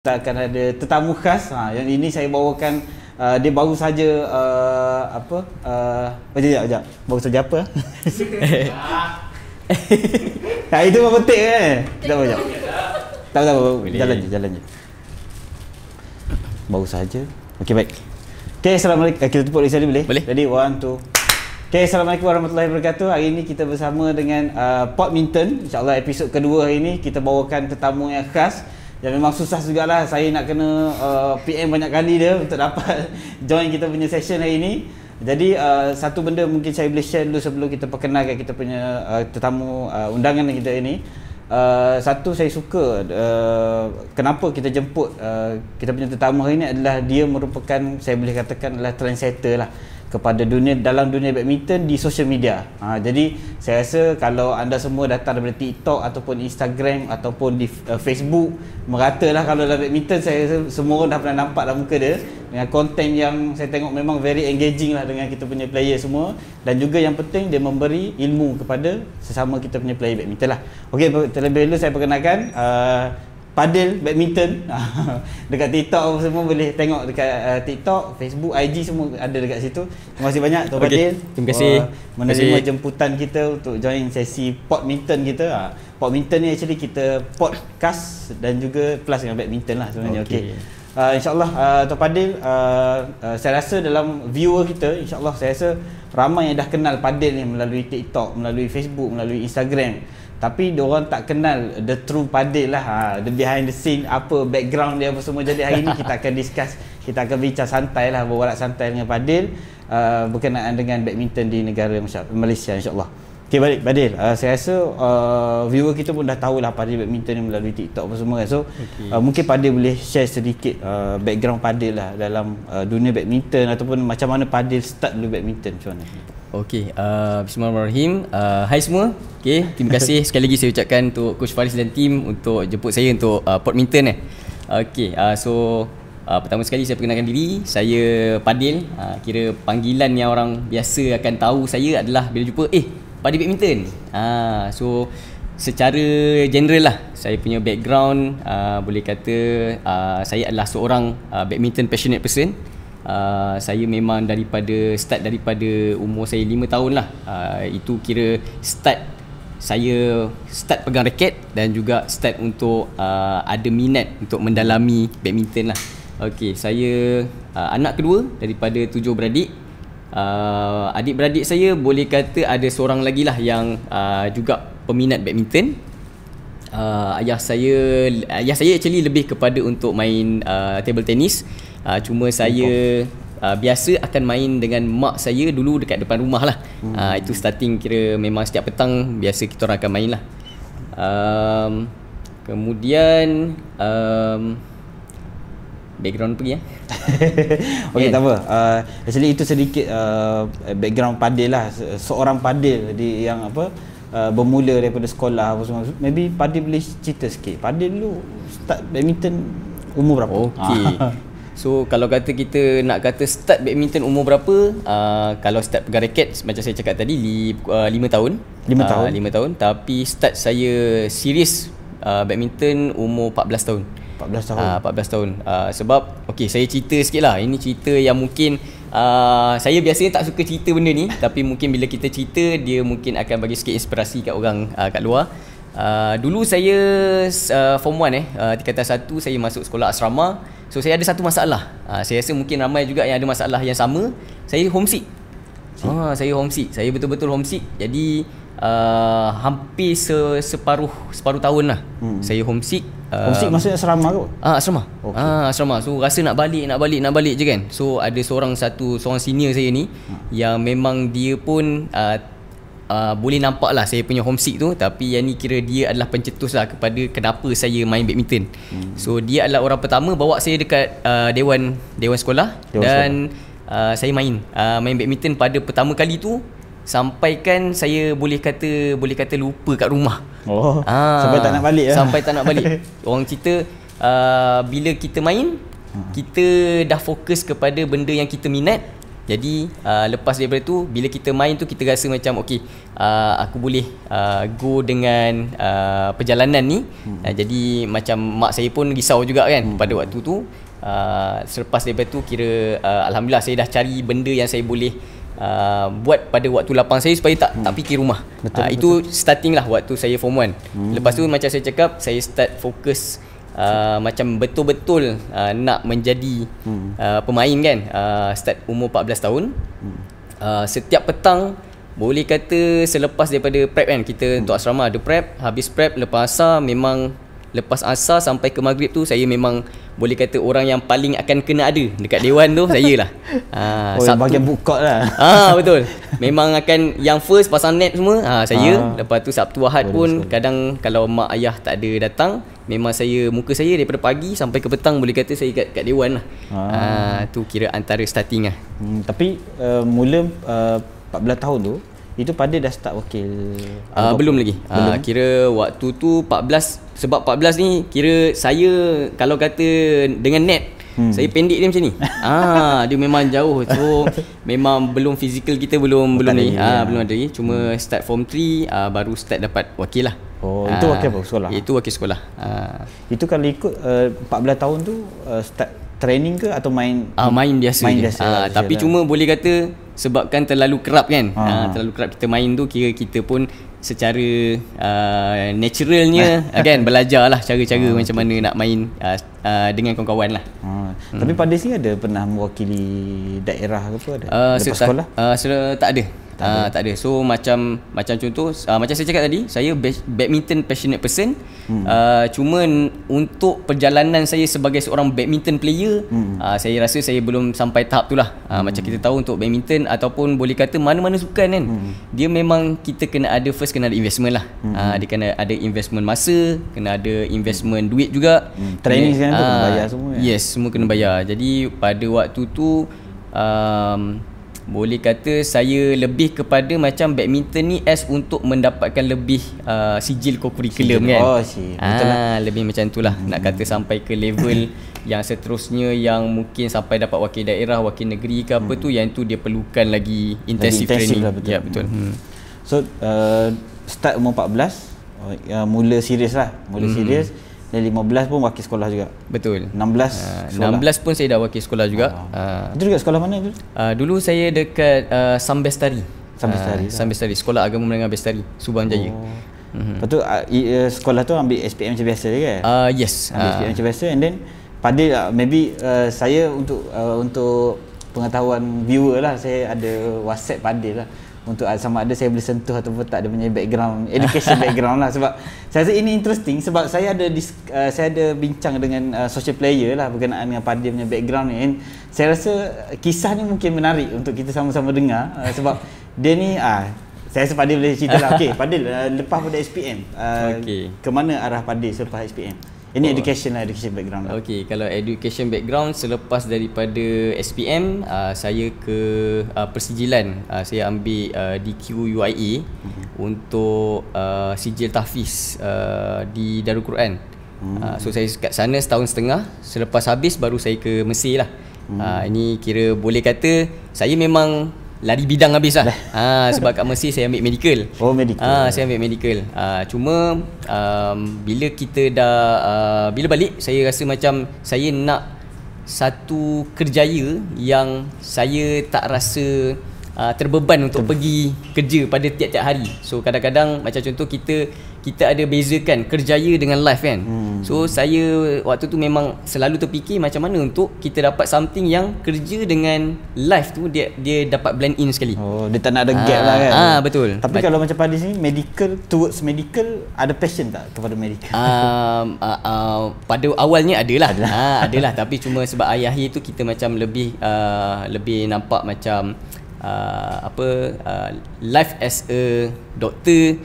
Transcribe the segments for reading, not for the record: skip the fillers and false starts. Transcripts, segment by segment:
Kita akan ada tetamu khas. Yang ini saya bawakan dia baru saja sekejap. Baru saja apa? Itu pun penting kan? Tak apa, sekejap. Tak apa, jalan je. Baru saja. Okey, baik. Okey, assalamualaikum. Kita tepuk lagi sekali boleh? Boleh. Jadi, 1, 2. Okey, assalamualaikum warahmatullahi wabarakatuh. Hari ini kita bersama dengan Podminton. InsyaAllah episod kedua hari ini kita bawakan tetamu yang khas. Yang memang susah jugalah, saya nak kena PM banyak kali dia untuk dapat join kita punya session hari ini. Jadi satu benda mungkin saya boleh share dulu sebelum kita perkenalkan kita punya tetamu undangan kita ini. Satu, saya suka kenapa kita jemput kita punya tetamu hari ini adalah dia merupakan, saya boleh katakan adalah trendsetter lah kepada dalam dunia badminton di social media. Jadi saya rasa kalau anda semua datang daripada TikTok ataupun Instagram ataupun di Facebook, meratalah kalau dalam badminton. Saya rasa semua orang dah pernah nampak dah muka dia dengan konten yang saya tengok memang very engaging lah dengan kita punya player semua, dan juga yang penting dia memberi ilmu kepada sesama kita punya player badminton lah. Okey, terlebih dahulu saya perkenalkan Padel Badminton. Dekat TikTok semua boleh tengok dekat TikTok, Facebook, IG semua ada dekat situ. Terima kasih banyak Tuan Padel. Terima kasih. Menerima jemputan kita untuk join sesi Podminton kita. Podminton ni actually kita podcast dan juga plus dengan badminton lah sebenarnya. Okey. InsyaAllah Tuan Padel, saya rasa dalam viewer kita, InsyaAllah saya rasa ramai yang dah kenal Padel ni melalui TikTok, melalui Facebook, melalui Instagram. Tapi diorang tak kenal the true Padel lah, the behind the scene, apa background dia apa semua. Jadi hari ni kita akan discuss, kita akan bincang santai lah, berborak santai dengan Padel berkenaan dengan badminton di negara Malaysia, insyaAllah. Okay, balik Padel, saya rasa viewer kita pun dah tahulah Padel badminton ni melalui TikTok apa semua kan. So mungkin Padel boleh share sedikit background Padel lah dalam dunia badminton, ataupun macam mana Padel start dulu badminton, macam mana? Okey, bismillahirrahmanirrahim. Hai semua. Okey, terima kasih sekali lagi saya ucapkan untuk Coach Faris dan tim untuk jemput saya untuk Podminton . Okey, pertama sekali saya perkenalkan diri. Saya Padel. Kira panggilan yang orang biasa akan tahu saya adalah bila jumpa Padel badminton. So secara general lah, saya punya background boleh kata saya adalah seorang badminton passionate person. Saya memang start daripada umur saya 5 tahun lah. Itu kira saya start pegang raket dan juga start untuk ada minat untuk mendalami badminton lah. Okey, saya anak kedua daripada 7 beradik. Adik-beradik saya boleh kata ada seorang lagi lah yang juga peminat badminton. Ayah saya actually lebih kepada untuk main table tennis. Cuma saya biasa akan main dengan mak saya dulu dekat depan rumah lah. Itu starting, kira memang setiap petang biasa kita orang akan main lah. Kemudian background pergi ya. Okey, tak apa. Actually itu sedikit background Padel lah. Seorang Padel yang bermula daripada sekolah apa semua. Maybe Padel boleh cerita sikit. Padel dulu start badminton umur berapa? Okey. So kalau kita nak kata start badminton umur berapa, kalau start pegang raket macam saya cakap tadi 5 tahun. 5 tahun. Tapi start saya serius badminton umur 14 tahun. 14 tahun. Sebab okey, saya cerita sikit lah. Ini cerita yang mungkin saya biasanya tak suka cerita benda ni, tapi mungkin bila kita cerita, dia mungkin akan bagi sikit inspirasi kat orang kat luar. Dulu saya form 1 tingkatan 1 saya masuk sekolah asrama. So saya ada satu masalah. Saya rasa mungkin ramai juga yang ada masalah yang sama. Saya homesick. Saya homesick. Saya betul-betul homesick. Jadi hampir separuh tahun lah saya homesick. Homesick maksudnya asrama ke? Asrama. Okay. Asrama. So rasa nak balik je kan. So ada seorang senior saya ni yang memang dia pun boleh nampak lah saya punya homesick tu, tapi yang ni kira dia adalah pencetus lah kepada kenapa saya main badminton. So dia adalah orang pertama bawa saya dekat dewan sekolah. Saya main badminton pada pertama kali tu, sampaikan saya boleh kata lupa kat rumah. Sampai tak nak balik lah. Sampai tak nak balik. Orang cerita bila kita main, kita dah fokus kepada benda yang kita minat. Jadi lepas daripada tu, bila kita main tu kita rasa macam okey, aku boleh go dengan perjalanan ni. Jadi macam mak saya pun risau juga kan pada waktu tu. Selepas daripada tu kira alhamdulillah saya dah cari benda yang saya boleh buat pada waktu lapang saya supaya tak fikir rumah. Itu starting lah waktu saya form 1. Lepas tu macam saya cakap, saya start fokus macam betul-betul nak menjadi pemain kan. Start umur 14 tahun. Setiap petang boleh kata selepas daripada prep kan, kita untuk asrama ada prep. Habis prep lepas asar, memang lepas asar sampai ke maghrib tu saya memang boleh kata orang yang paling akan kena ada dekat dewan tu saya lah. Bahagian book lah. Betul. Memang akan yang first pasang net semua saya. Lepas tu Sabtu Ahad pun kadang kalau mak ayah tak ada datang, memang muka saya daripada pagi sampai ke petang boleh kata saya kat dewan lah. Tu kira antara starting lah. Tapi mula 14 tahun tu, itu pada dah start wakil? Belum lagi. Kira waktu tu 14, sebab 14 ni kira saya kalau kata dengan net, saya pendek dia macam ni. Dia memang jauh. So memang belum fizikal kita belum ni. Belum ada lagi. Cuma start form 3 baru start dapat wakil lah. Itu wakil apa? Sekolah? Itu wakil sekolah. Itu kalau ikut 14 tahun tu start training ke atau main? Main biasa. Tapi cuma boleh kata sebabkan terlalu kerap kan. Terlalu kerap kita main tu, kira kita pun secara naturalnya kan belajarlah cara-cara macam mana nak main dengan kawan-kawan lah. Tapi pada sini ada pernah mewakili daerah ke apa ada? Lepas sekolah? Tak ada. Tak ada. So macam contoh macam saya cakap tadi, saya badminton passionate person. Cuma untuk perjalanan saya sebagai seorang badminton player, saya rasa saya belum sampai tahap tu lah. Macam kita tahu untuk badminton ataupun boleh kata mana-mana sukan kan, dia memang kita kena ada investment lah. Dia kena ada investment masa, kena ada investment duit juga. Training sekarang tu kena bayar semua kan? Yes, semua kena bayar. Jadi pada waktu tu boleh kata saya lebih kepada macam badminton ni as untuk mendapatkan lebih sijil co-curriculum kan. Betul lah. Lebih macam tu lah. Nak kata sampai ke level yang seterusnya, yang mungkin sampai dapat wakil daerah, wakil negeri ke apa tu, yang tu dia perlukan lagi intensif training lah, betul. Ya, betul. So start umur 14 mula serius lah. Serius. Dan 15 pun wakil sekolah juga. Betul. 16 pun saya dah wakil sekolah juga. Itu juga sekolah mana tu? Dulu saya dekat Sambestari. Sambestari. Sekolah Agama Menengah Bestari, Subang Jaya. Lepas tu sekolah tu ambil SPM macam biasa je kan? Yes. Ambil SPM macam biasa, and then Padil maybe saya untuk pengetahuan viewer lah, saya ada WhatsApp Padil lah, untuk sama ada saya boleh sentuh ataupun tak, ada punya background, education background lah. Sebab saya rasa ini interesting, sebab saya ada bincang dengan social player lah berkenaan dengan Padil punya background ni, and saya rasa kisah ni mungkin menarik untuk kita sama-sama dengar. Sebab dia ni saya rasa Padil boleh cerita lah. Okay Padil, lepas pada SPM ke mana arah Padil selepas SPM? Ini education background lah. Okay, kalau education background, selepas daripada SPM, saya ke persijilan. Saya ambil DQ UIA untuk sijil tahfiz di Darul Quran. So saya kat sana setahun setengah. Selepas habis baru saya ke Mesir lah. Ini kira boleh kata saya memang lari bidang habis lah. Sebab kat Mesir saya ambil medical. Medical. Saya ambil medical. Cuma bila kita dah bila balik, saya rasa macam saya nak satu kerjaya yang saya tak rasa terbeban untuk pergi kerja pada tiap-tiap hari. So kadang-kadang macam contoh kita ada bezakan kerjaya dengan life kan. So saya waktu tu memang selalu terfikir macam mana untuk kita dapat something yang kerja dengan life tu dia dapat blend in sekali. Dia tak nak ada gap lah kan. Betul. Tapi kalau macam pada sini towards medical, ada passion tak kepada medical? Pada awalnya adalah. Adalah, tapi cuma sebab ayah tu kita macam lebih nampak macam life as a doctor,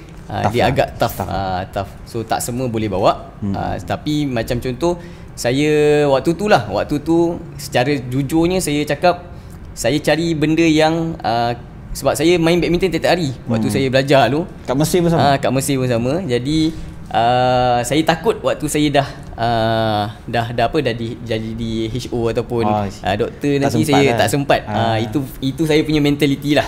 dia agak tough. So tak semua boleh bawa. Tapi macam contoh saya waktu tu secara jujurnya saya cakap, saya cari benda yang sebab saya main badminton tiap hari waktu saya belajar tu. Kat Mesir pun sama? Kat Mesir pun sama. Jadi saya takut waktu saya dah dah apa jadi di HO ataupun doktor, tak nanti sempat saya lah. tak sempat. Itu saya punya mentality lah.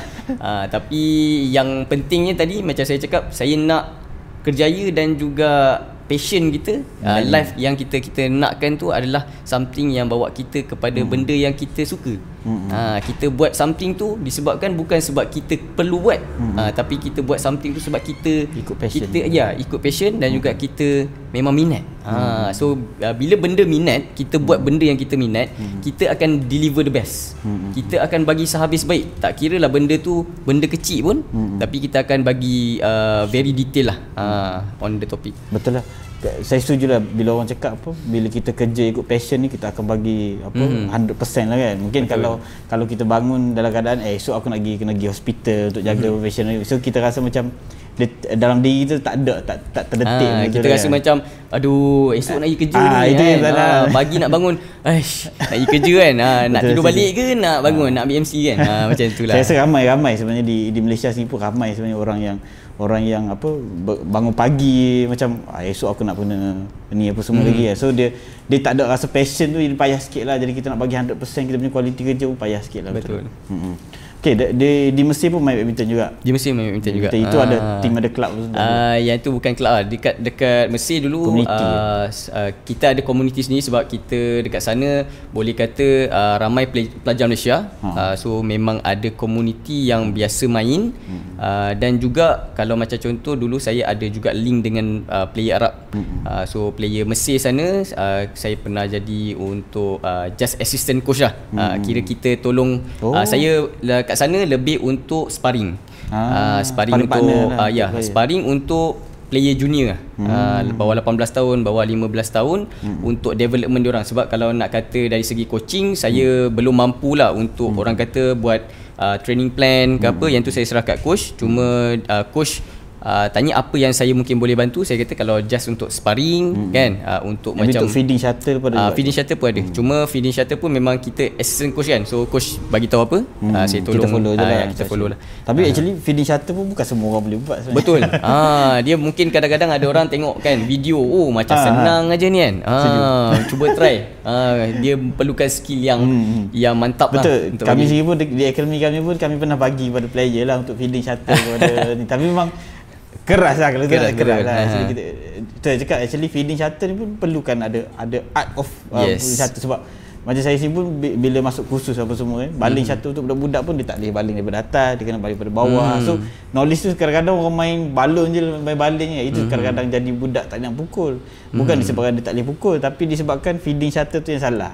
Tapi yang pentingnya tadi macam saya cakap, saya nak kerjaya dan juga passion kita, life yang kita nakkan tu adalah something yang bawa kita kepada benda yang kita suka. Kita buat something tu disebabkan bukan sebab kita perlu buat, tapi kita buat something tu sebab kita Ikut passion. ikut passion dan juga kita memang minat. So bila benda minat, kita buat benda yang kita minat, kita akan deliver the best. Kita akan bagi sehabis baik. Tak kira lah benda tu benda kecil pun, tapi kita akan bagi very detail lah on the topic. Betul lah. Saya setuju lah bila orang cakap apa, bila kita kerja ikut passion ni kita akan bagi apa 100% lah kan. Mungkin kalau kita bangun dalam keadaan esok aku nak kena pergi hospital untuk jaga passion ni, so kita rasa macam dalam diri tu tak terdetik kita rasa macam aduh esok nak pergi kerja ni itu kan. Pagi nak bangun nak pergi kerja kan, nak tidur balik ke nak bangun nak ambil MC kan. Macam itulah. Saya rasa ramai sebenarnya di Malaysia sini pun ramai sebenarnya orang yang apa bangun pagi macam esok aku nak kena ni apa semua lagi. So dia tak ada rasa passion tu, dia payah sikit lah. Jadi kita nak bagi 100% kita punya kualiti kerja pun payah sikit lah. Betul. Okay, di Mesir pun main badminton juga. Di Mesir main badminton juga. Itu ada team, ada kelab tu. Yang tu bukan kelab lah. Dekat Mesir dulu kita ada komuniti sendiri sebab kita dekat sana boleh kata ramai pelajar Malaysia. So memang ada komuniti yang biasa main. Dan juga kalau macam contoh dulu saya ada juga link dengan player Arab. So player Mesir sana saya pernah jadi untuk just assistant coach lah. Kira kita tolong saya kat sana lebih untuk sparring. Sparring untuk sparring untuk player junior bawah 18 tahun, bawah 15 tahun untuk development diorang. Sebab kalau nak kata dari segi coaching saya belum mampulah untuk orang kata buat training plan ke apa, yang tu saya serah kat coach. Cuma coach tanya apa yang saya mungkin boleh bantu, saya kata kalau just untuk sparring kan, untuk macam untuk feeding shuttle pun ada. Feeding shuttle pun ada. Cuma feeding shuttle pun memang kita assistant coach kan. So coach bagi tahu apa, saya tolong kita follow je lah. Kita follow lah. Tapi actually feeding shuttle pun bukan semua orang boleh buat sebenarnya. Betul. Dia mungkin kadang-kadang ada orang tengok kan video, macam senang aja ni kan. Cuba try. Dia perlukan skill yang mantap. Betul. Lah. Kami sendiri pun di akademi kami pun kami pernah bagi pada player lah untuk feeding shuttle kepada ni. Tapi memang keras lah kalau keras lah. Kita saya cakap actually feeding shuttle ni pun perlukan ada art of feeding shuttle. Sebab macam saya sini pun bila masuk kursus apa semua baling shuttle untuk budak-budak pun dia tak boleh baling daripada atas, dia kena baling daripada bawah. So knowledge tu kadang-kadang orang main balon je, main baling je, itu kadang-kadang jadi budak tak nak pukul. Bukan disebabkan dia tak boleh pukul, tapi disebabkan feeding shuttle tu yang salah.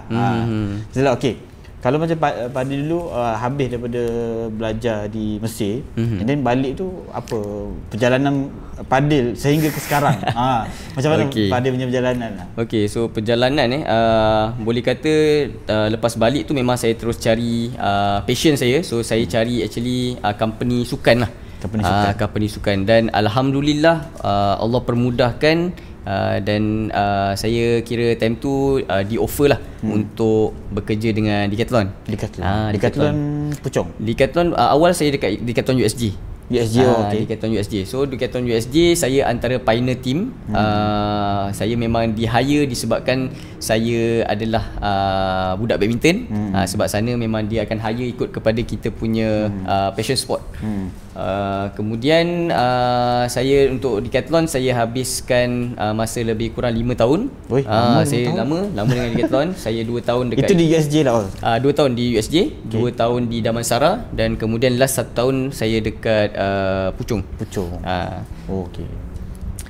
Salah. Okey. Kalau macam Padi dulu habis daripada belajar di Mesir, and then balik tu apa perjalanan Padil sehingga ke sekarang? Macam mana Padil punya perjalanan? Okey, so perjalanan boleh kata lepas balik tu memang saya terus cari passion saya. So saya cari actually company sukan lah. Company sukan. Dan alhamdulillah Allah permudahkan. Dan saya kira time tu di offer lah untuk bekerja dengan Decathlon. Decathlon Puchong. Decathlon awal saya dekat Decathlon USG. Decathlon USG. So Decathlon USG saya antara pioneer team. Saya memang di hire disebabkan saya adalah budak badminton. Sebab sana memang dia akan hire ikut kepada kita punya passion sport. Kemudian saya untuk Decathlon saya habiskan masa lebih kurang 5 tahun. Saya lama dengan Decathlon. Saya 2 tahun dekat. Itu di USJ lah. 2 tahun di USJ, 2 tahun di Damansara, dan kemudian last 1 tahun saya dekat Puchong. Okey.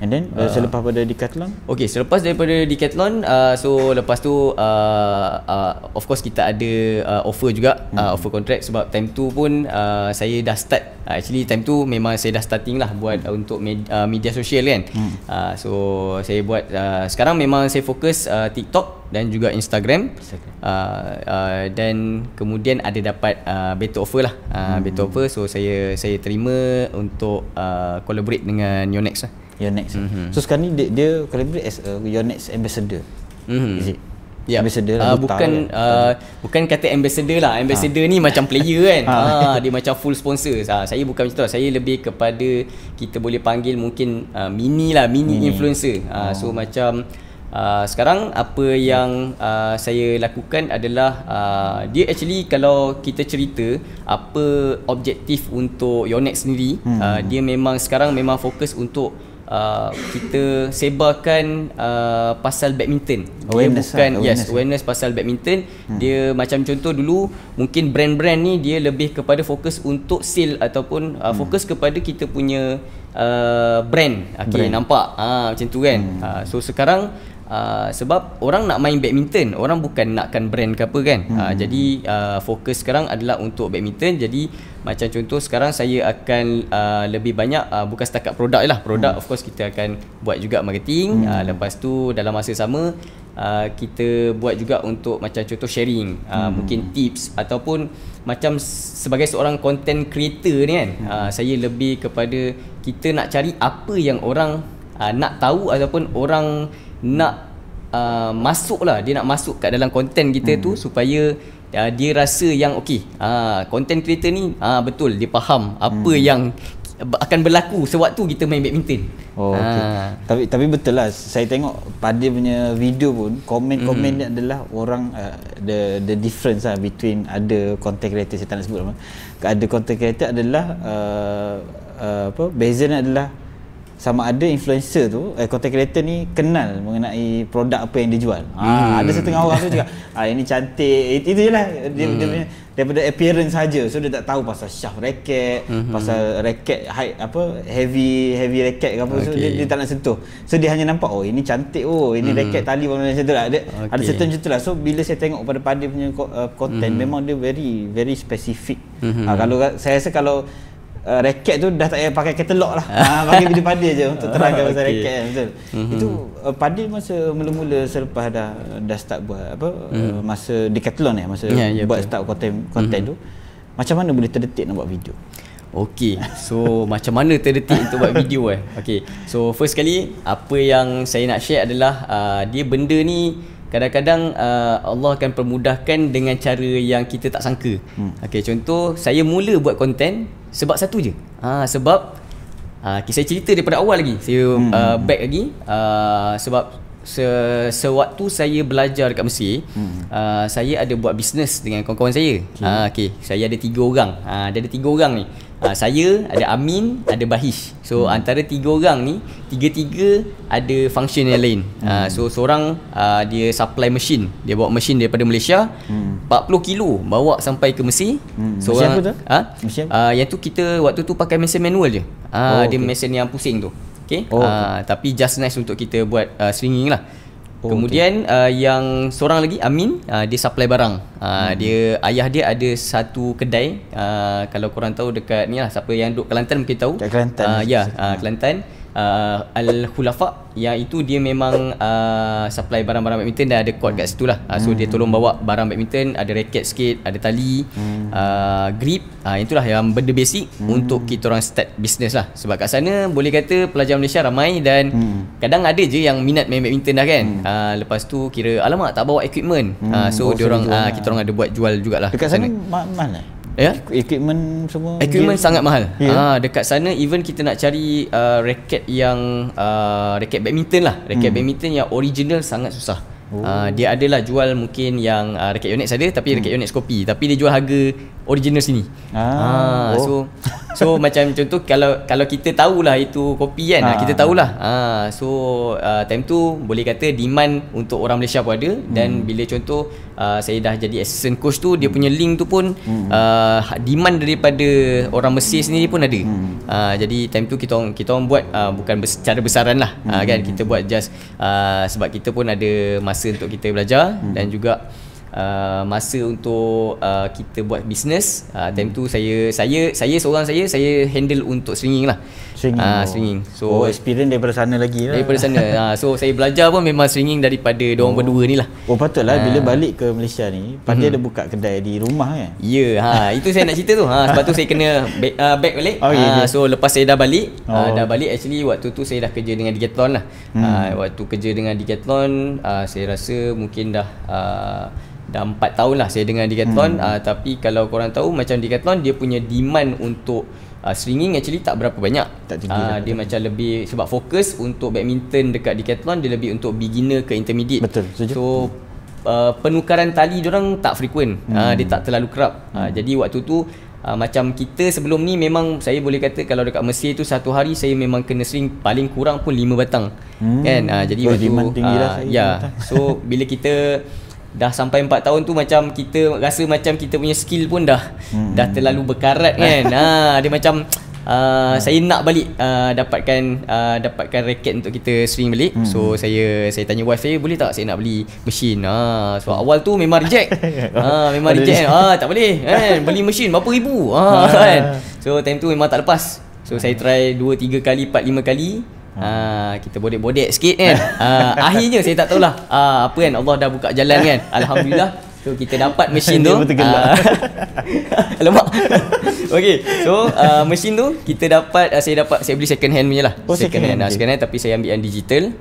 And then selepas pada Decathlon? Okey, selepas daripada Decathlon, so lepas tu of course kita ada offer juga, offer contract. Sebab time tu pun saya dah start, actually time tu memang saya dah starting lah buat untuk media sosial kan. So saya buat sekarang memang saya fokus TikTok dan juga Instagram. Dan kemudian ada dapat better offer lah. Better offer, so saya terima untuk collaborate dengan Yonex lah. Yonex. So sekarang ni dia collaborate as a Yonex ambassador. Is it? Ambassador lah, bukan kata ambassador lah. Ambassador ni macam player kan. Dia macam full sponsor. Saya bukan macam tu lah. Saya lebih kepada kita boleh panggil mungkin mini influencer. So macam Sekarang apa yang saya lakukan adalah dia actually kalau kita cerita apa objektif untuk Yonex sendiri, dia memang sekarang memang fokus untuk kita sebarkan pasal badminton. Awareness, dia bukan awareness pasal badminton. Dia macam contoh dulu mungkin brand-brand ni dia lebih kepada fokus untuk sale ataupun fokus kepada kita punya brand. Okey, nampak macam tu kan. So sekarang sebab orang nak main badminton, orang bukan nakkan brand ke apa kan. Jadi fokus sekarang adalah untuk badminton. Jadi macam contoh sekarang saya akan lebih banyak bukan setakat produk lah. Produk of course kita akan buat juga marketing. Lepas tu dalam masa sama kita buat juga untuk macam contoh sharing, mungkin tips ataupun macam sebagai seorang content creator ni kan, saya lebih kepada kita nak cari apa yang orang nak tahu ataupun orang nak masuk lah, dia nak masuk kat dalam konten kita tu supaya dia rasa yang okey, content creator ni betul dia faham apa yang akan berlaku sewaktu kita main badminton. Tapi betul lah, saya tengok pada punya video pun komen-komen ni adalah orang the difference lah between ada content creator, saya tak nak sebut apa. Ada content creator adalah bezanya adalah sama ada influencer tu, content creator ni kenal mengenai produk apa yang dia jual. Ada setengah orang tu cakap, ini cantik, itu je lah dia punya, daripada appearance saja. So dia tak tahu pasal shaft racket, pasal racket height heavy racket ke apa. So dia tak nak sentuh. So dia hanya nampak ini cantik, ini racket tali macam tu lah. Ada certain macam tu lah. So bila saya tengok pada punya content, memang dia very very specific. Kalau saya rasa kalau raket tu dah tak payah pakai katalog lah. Pakai video Padi je untuk terangkan pasal raket kan, betul. Itu Padi masa mula-mula selepas dah start buat masa Decathlon masa buat betul. Start konten tu, macam mana boleh terdetik nak buat video? Okey, so macam mana terdetik untuk buat video Okey, so first kali apa yang saya nak share adalah dia benda ni kadang-kadang Allah akan permudahkan dengan cara yang kita tak sangka. Okey, contoh saya mula buat konten sebab satu je. Sebab saya cerita daripada awal lagi. Saya back lagi sebab sewaktu saya belajar dekat Mesir, saya ada buat bisnes dengan kawan-kawan saya. Okey, saya ada 3 orang. Dia ada 3 orang ni. Saya, ada Amin, ada Bahish. So antara 3 orang ni, tiga-tiga ada function yang lain. So seorang dia supply mesin. Dia bawa mesin daripada Malaysia, 40 kilo bawa sampai ke Mesir. Seorang yang tu kita waktu tu pakai mesin manual je. Dia mesin yang pusing tu. Okay? Tapi just nice untuk kita buat stringing lah. Kemudian yang seorang lagi Amin, dia supply barang. Dia ayah dia ada satu kedai, kalau korang tahu dekat ni lah, siapa yang duduk Kelantan mungkin tahu. Kelantan. Kelantan. Al-Khulafa, yang itu dia memang supply barang-barang badminton dan ada court kat situ lah. So dia tolong bawa barang badminton, ada racket sikit, ada tali, grip, itulah yang benda basic untuk kita orang start business lah. Sebab kat sana boleh kata pelajar Malaysia ramai dan kadang ada je yang minat main badminton dah kan. Lepas tu kira alamak tak bawa equipment, so diorang kita orang ada buat jual jugalah. Dekat sana mana? Equipment semua. Equipment sangat mahal. Dekat sana even kita nak cari racket yang racket badminton lah. Racket badminton yang original sangat susah. Dia adalah jual mungkin yang racket Yonex ada, tapi racket Yonex kopi, tapi dia jual harga original sini. So macam contoh kalau kita tahulah itu kopi kan, kita tahulah. So time tu boleh kata demand untuk orang Malaysia pun ada. Dan bila contoh saya dah jadi assistant coach tu, dia punya link tu pun demand daripada orang Mesir sendiri pun ada. Jadi time tu kita orang buat bukan secara besaran lah, kan kita buat just sebab kita pun ada masa untuk kita belajar dan juga masa untuk kita buat bisnes. Time tu saya seorang saya handle untuk stringing lah. Stringing. So experience daripada sana lagi lah. Daripada sana. So saya belajar pun memang stringing daripada diorang berdua ni lah. Patutlah bila balik ke Malaysia ni, Padi ada buka kedai di rumah kan? Ya, itu saya nak cerita tu. Sebab tu saya kena back balik. So lepas saya dah balik, actually waktu tu saya dah kerja dengan Decathlon lah. Waktu kerja dengan Decathlon, saya rasa mungkin dah dah 4 tahun lah saya dengan Decathlon. Tapi kalau korang tahu macam Decathlon dia punya demand untuk stringing actually tak berapa banyak. Tak tinggi lah, dia macam lebih sebab fokus untuk badminton dekat Decathlon dia lebih untuk beginner ke intermediate. Betul, setuju. So penukaran tali diorang tak frequent. Dia tak terlalu kerap. Jadi waktu tu macam kita sebelum ni memang saya boleh kata kalau dekat Mesir tu satu hari saya memang kena string paling kurang pun 5 batang. Kan? Jadi waktu tinggi lah saya. So bila kita dah sampai 4 tahun tu macam kita rasa macam kita punya skill pun dah terlalu berkarat kan. Dia macam saya nak balik dapatkan raket untuk kita string balik. So saya tanya wife saya, boleh tak saya nak beli mesin. So awal tu memang reject. Memang reject. Tak boleh kan, beli mesin berapa ribu kan. So time tu memang tak lepas. So saya try 2 3 kali 4 5 kali. Kita bodek-bodek sikit kan. Akhirnya saya tak tahulah apa kan, Allah dah buka jalan kan. Alhamdulillah. So kita dapat mesin tu. Alamak. Okey. So mesin tu kita dapat saya beli second hand punya lah. Second hand tapi saya ambil yang digital.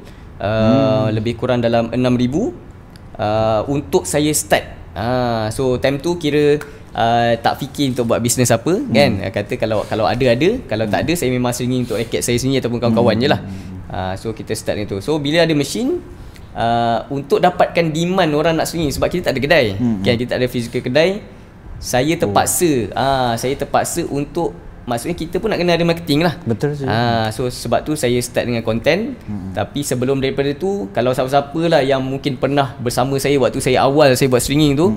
Lebih kurang dalam 6,000 untuk saya start. So time tu kira tak fikir untuk buat bisnes apa kan. Kata kalau ada, kalau tak ada saya memang stringing untuk raket saya sendiri ataupun kawan-kawan je lah. So kita start itu. So bila ada mesin, untuk dapatkan demand orang nak stringing, sebab kita tak ada kedai kan, kita tak ada physical kedai, saya terpaksa untuk, maksudnya kita pun nak kena ada marketing lah. Betul. So sebab tu saya start dengan content. Tapi sebelum daripada tu, kalau siapa-siapa lah yang mungkin pernah bersama saya waktu saya awal saya buat stringing tu,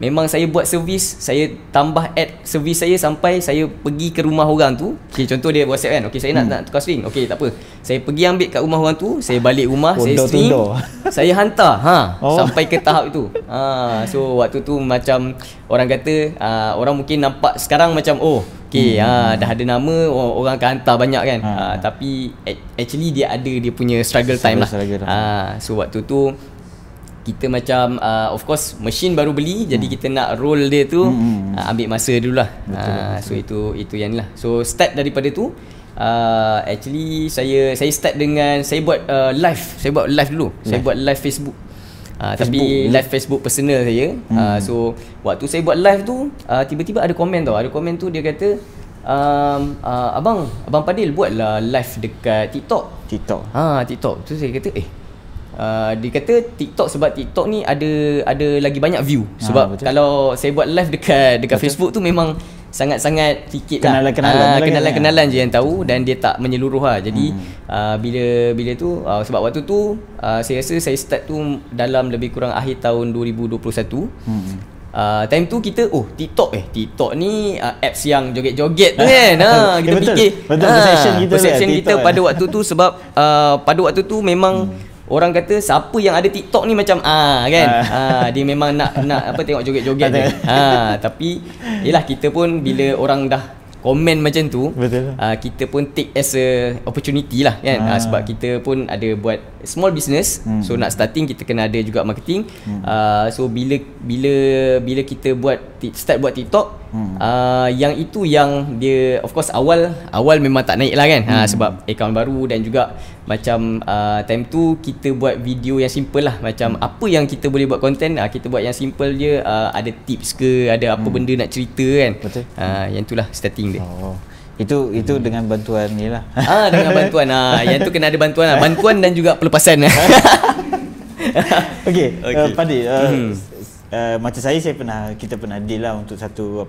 memang saya buat servis, saya tambah add servis saya sampai saya pergi ke rumah orang tu. Okay, contoh dia WhatsApp kan, okay saya nak tukar string, okay tak apa, saya pergi ambil kat rumah orang tu, saya balik rumah, saya string, saya hantar sampai ke tahap itu. So waktu tu macam orang kata, orang mungkin nampak sekarang macam okay, dah ada nama, orang akan hantar banyak kan. Tapi actually dia ada dia punya struggle time lah. So waktu tu kita macam of course mesin baru beli, jadi kita nak roll dia tu ambil masa dululah. So itu yang ni lah. So start daripada tu, actually saya start dengan saya buat live dulu. Saya buat live Facebook. Tapi live Facebook personal saya. So waktu saya buat live tu, tiba-tiba ada komen tau. Ada komen tu dia kata, Abang Fadil buatlah live dekat TikTok. TikTok. Tu saya kata dia kata TikTok, sebab TikTok ni ada lagi banyak view. Sebab kalau saya buat live dekat Facebook tu memang sangat-sangat sikit lah. Kenalan-kenalan je yang tahu, dan dia tak menyeluruh lah. Jadi bila tu sebab waktu tu saya rasa saya start tu dalam lebih kurang akhir tahun 2021. Time tu kita TikTok ni apps yang joget-joget tu kan. Kita fikir perception kita pada waktu tu, sebab pada waktu tu memang orang kata siapa yang ada TikTok ni macam kan. Dia memang nak tengok joget-joget tu. Tapi yalah, kita pun bila orang dah komen macam tu, kita pun take as a opportunity lah kan. Sebab kita pun ada buat small business. So nak starting kita kena ada juga marketing. So bila kita start buat TikTok, yang itu yang dia of course awal memang tak naik lah kan. Sebab akaun baru, dan juga macam time tu kita buat video yang simple lah. Macam apa yang kita boleh buat konten, kita buat yang simple je. Ada tips ke, ada apa benda nak cerita kan. Yang itulah starting dia. Itu dengan bantuan ni lah. Dengan bantuan. Yang tu kena ada bantuan lah. Bantuan dan juga pelepasan. Okay. Fadil, macam kita pernah deal lah untuk satu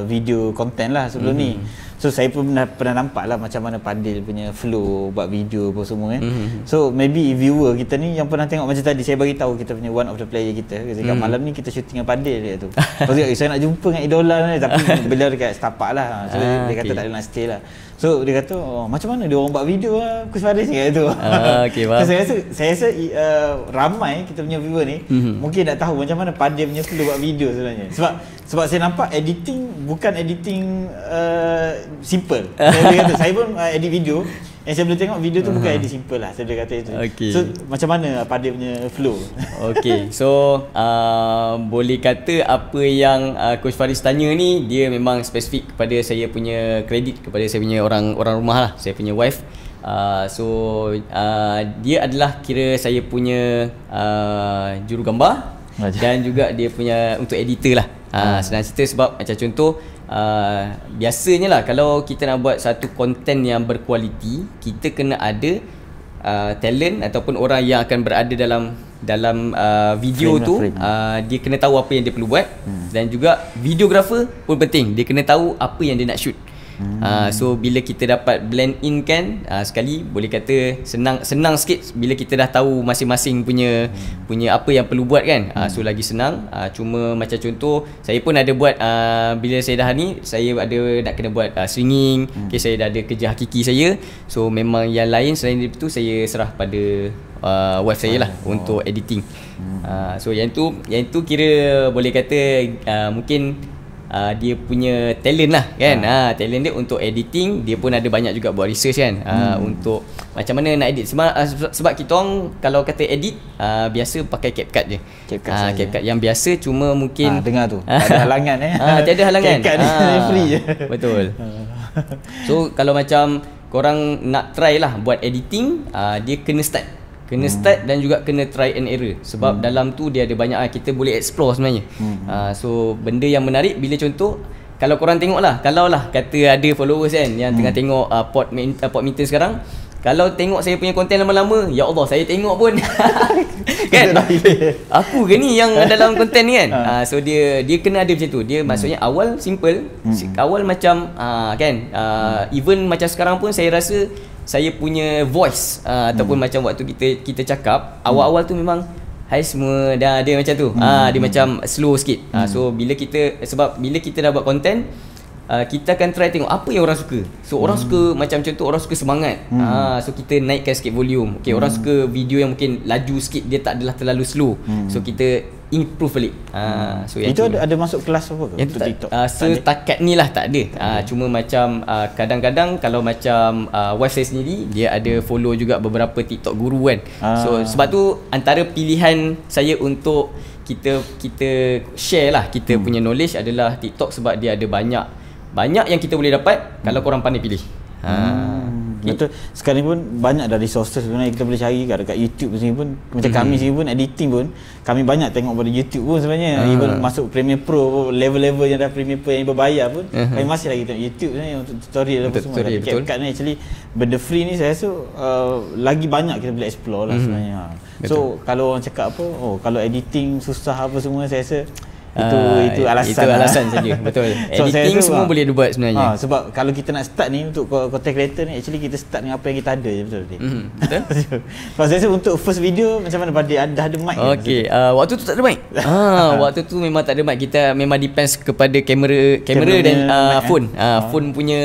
video konten lah sebelum ni. So saya pun pernah nampak lah macam mana Fadil punya flow buat video apa semua kan. So maybe viewer kita ni yang pernah tengok, macam tadi saya bagi tahu kita punya one of the player kita, cakap malam ni kita shooting dengan Fadil dia tu. Lepas tu saya nak jumpa dengan idola ni, tapi beliau dekat Setapak lah. So dia kata tak ada nak stay lah. So dia kata macam mana dia orang buat video lah Coach Fadil cakap tu. So, saya rasa ramai kita punya viewer ni mungkin tak tahu macam mana Fadil punya flow buat video sebenarnya. Sebab saya nampak editing bukan editing simple. Saya kata saya pun edit video, yang saya boleh tengok video tu bukan edit simple lah, saya boleh kata itu. So macam mana Fadil punya flow? So boleh kata apa yang Coach Faris tanya ni, dia memang spesifik kepada saya punya kredit, kepada saya punya orang rumah lah, saya punya wife. Dia adalah kira saya punya jurugambar. dan juga dia punya untuk editor lah. Senang cerita sebab macam contoh biasanya lah kalau kita nak buat satu konten yang berkualiti, kita kena ada talent ataupun orang yang akan berada dalam video tu, dia kena tahu apa yang dia perlu buat, dan juga videographer pun penting, dia kena tahu apa yang dia nak shoot. So bila kita dapat blend in kan, sekali boleh kata senang sikit bila kita dah tahu masing-masing punya apa yang perlu buat kan. So lagi senang. Cuma macam contoh saya pun ada buat bila saya dah ni, saya ada nak kena buat swinging, okay, saya dah ada kerja hakiki saya. So memang yang lain selain itu saya serah pada wife saya lah untuk editing. So yang tu kira boleh kata mungkin dia punya talent lah kan. Talent dia untuk editing, dia pun ada banyak juga buat research kan, untuk macam mana nak edit. Sebab kita orang kalau kata edit biasa pakai CapCut je. CapCut yang biasa, cuma mungkin dengar tu tak ada halangan tiada halangan. CapCut ni free je. Betul. So kalau macam korang nak try lah buat editing, dia kena start dan juga kena try and error. Sebab dalam tu dia ada banyak kita boleh explore sebenarnya. So benda yang menarik bila contoh kalau korang tengok lah, kalau lah kata ada followers kan yang tengah tengok Podminton sekarang, kalau tengok saya punya konten lama-lama, ya Allah saya tengok pun kan, aku ke ni yang dalam konten ni kan. So dia kena ada macam tu. Dia maksudnya awal simple, awal macam kan, even macam sekarang pun saya rasa saya punya voice ataupun macam waktu kita cakap awal-awal tu memang hai semua, dah dia macam tu. Dia macam slow sikit. So bila kita dah buat konten, kita akan try tengok apa yang orang suka. So orang suka macam contoh orang suka semangat. So kita naikkan sikit volume. Okay, orang suka video yang mungkin laju sikit, dia tak adalah terlalu slow. So kita improve balik. So itu ada masuk kelas apa ke untuk TikTok? Setakat ni lah tak ada. Cuma macam kadang-kadang kalau macam wife saya sendiri, dia ada follow juga beberapa TikTok guru kan. So sebab tu antara pilihan saya untuk kita share lah kita punya knowledge adalah TikTok, sebab dia ada banyak yang kita boleh dapat kalau korang pandai pilih. Betul. Sekarang pun banyak dah resources sebenarnya kita boleh cari dekat YouTube sini pun. Macam kami sini pun editing pun kami banyak tengok pada YouTube pun sebenarnya. Even masuk Premiere Pro, level-level yang dah Premiere Pro yang berbayar pun kami masih lagi tengok YouTube sebenarnya untuk tutorial apa semua. CapCut ni actually benda free ni saya rasa lagi banyak kita boleh explore lah sebenarnya. So kalau orang cakap apa, kalau editing susah apa semua, saya rasa itu alasan saja. Betul. Editing semua boleh buat sebenarnya. Sebab kalau kita nak start ni untuk content creator ni, actually kita start dengan apa yang kita ada je. Betul. Betul. Sebab saya rasa untuk first video macam mana pada dah ada mic. Okey, waktu tu tak ada mic. Waktu tu memang tak ada mic. Kita memang depends kepada kamera dan phone. Phone punya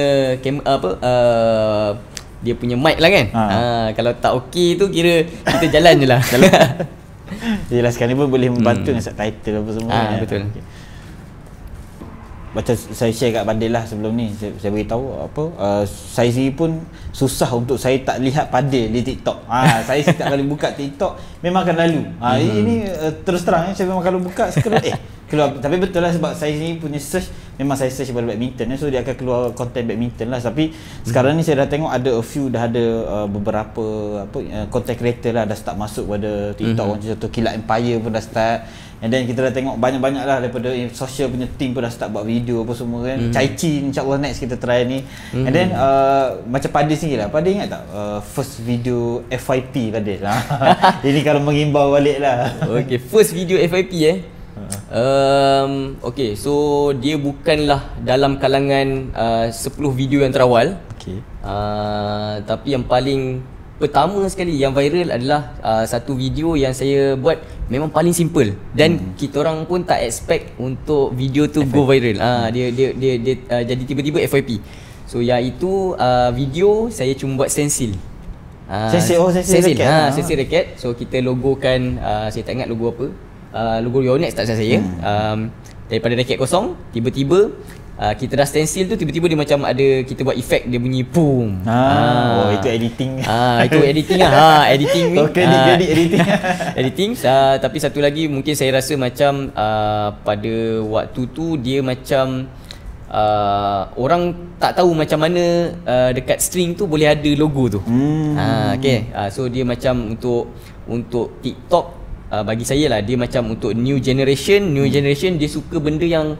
dia punya mic lah kan. Kalau tak okey tu kira kita jalan je lah. Jelaskan ni pun boleh membantu dengan subtitle apa semua. Betul. Okay. Macam saya share kat Padil lah sebelum ni, saya beritahu apa, saya sendiri pun susah untuk saya tak lihat Padil di TikTok. Saya setiap kali buka TikTok memang akan lalu. Ini terus terang saya memang kalau buka keluar. Tapi betul lah sebab saya sendiri punya search, memang saya search pada badminton, so dia akan keluar konten badminton lah. Tapi sekarang ni saya dah tengok ada dah ada beberapa content creator lah dah start masuk pada TikTok. Macam contoh Kilat Empire pun dah start. And then kita dah tengok banyak-banyak lah daripada social punya team pun dah start buat video apa semua kan. Chai-Chi insyaAllah next kita try ni. And then macam Padil sendiri lah, Padil ingat tak first video FYP Padil? Ini kalau mengimbau balik lah. Okay, first video FYP okay, so dia bukanlah dalam kalangan 10 video yang terawal. Tapi yang paling pertama sekali yang viral adalah satu video yang saya buat memang paling simple, dan kita orang pun tak expect untuk video tu go viral. Dia jadi tiba-tiba FYP. So yang itu video saya cuma buat stencil. Stencil racket. So kita logokan, saya tak ingat logo apa, logo Yonex tak salah saya. Daripada racket kosong, tiba-tiba kita dah stencil tu, tiba-tiba dia macam ada, kita buat efek dia bunyi boom. Itu editing. Itu editing lah. Editing ni. Editing. Editing. Tapi satu lagi mungkin saya rasa macam pada waktu tu dia macam orang tak tahu macam mana dekat string tu boleh ada logo tu. Okay. So dia macam untuk TikTok bagi saya lah, dia macam untuk new generation dia suka benda yang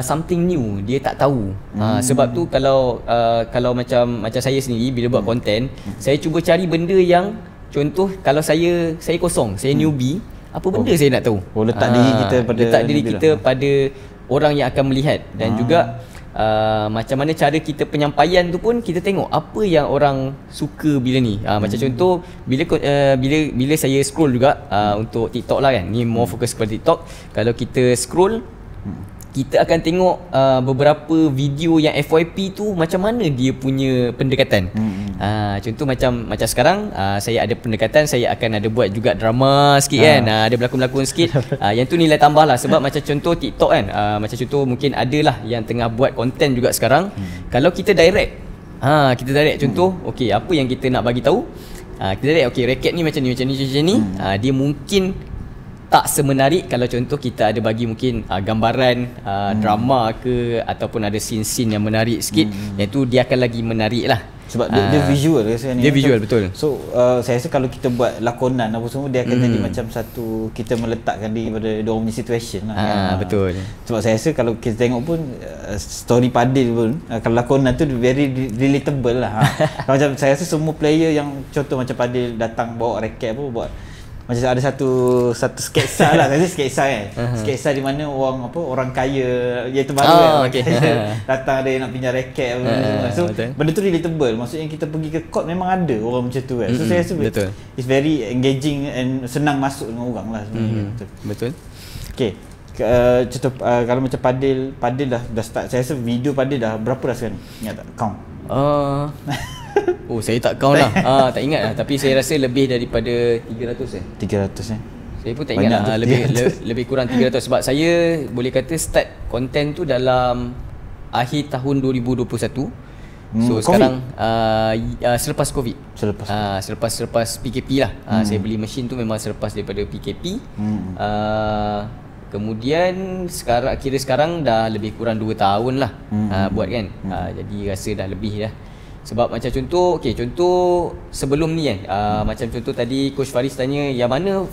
something new, dia tak tahu. Sebab tu kalau macam saya sendiri bila buat konten, saya cuba cari benda yang, contoh kalau saya kosong, saya newbie, apa benda saya nak tahu. Letak diri kita pada orang yang akan melihat. Dan juga macam mana cara kita penyampaian tu pun kita tengok apa yang orang suka bila ni. Macam contoh bila saya scroll juga untuk TikTok lah kan, ni more fokus kepada TikTok. Kalau kita scroll, kita akan tengok beberapa video yang FYP tu macam mana dia punya pendekatan. Contoh macam sekarang saya ada pendekatan, saya akan ada buat juga drama sikit kan, ada berlakon-lakon sikit. Yang tu nilai tambah lah. Sebab macam contoh TikTok kan, macam contoh mungkin ada lah yang tengah buat konten juga sekarang. Kalau kita direct, contoh okey, apa yang kita nak bagi tahu, kita direct, okey raket ni macam ni, dia mungkin tak semenarik kalau contoh kita ada bagi mungkin gambaran drama ke, ataupun ada scene-scene yang menarik sikit, yang tu dia akan lagi menarik lah. Sebab dia visual rasanya. Dia visual, betul. So saya rasa kalau kita buat lakonan apa semua, dia akan jadi macam satu, kita meletakkan diri pada diorang punya situation lah. Betul. Sebab saya rasa kalau kita tengok pun story Padil pun, kalau lakonan tu very relatable lah. Macam saya rasa semua player yang contoh macam Padil datang bawa raket apa, buat macam ada satu sketsa lah, saya sketsa kan. Sketsa di mana orang kaya iaitu baru datang ada yang nak pinjam raket apa semua. So benda tu relatable. Maksudnya kita pergi ke court memang ada orang macam tu kan. So saya rasa it's very engaging and senang masuk dengan orang lah sebenarnya. Betul. Okay, contoh kalau macam Padil dah start, saya rasa video Padil dah berapa dah sekarang? Ingat tak? Count? Saya tak count lah. Tak ingat lah. Tapi saya rasa lebih daripada 300 300 Saya pun tak ingat lah. Lebih kurang 300. Sebab saya boleh kata start konten tu dalam akhir tahun 2021. So sekarang selepas Covid. Selepas PKP lah. Saya beli mesin tu memang selepas daripada PKP. Kemudian sekarang dah lebih kurang 2 tahun lah buat kan. Jadi rasa dah lebih dah. Sebab macam contoh sebelum ni kan, macam contoh tadi Coach Faris tanya yang mana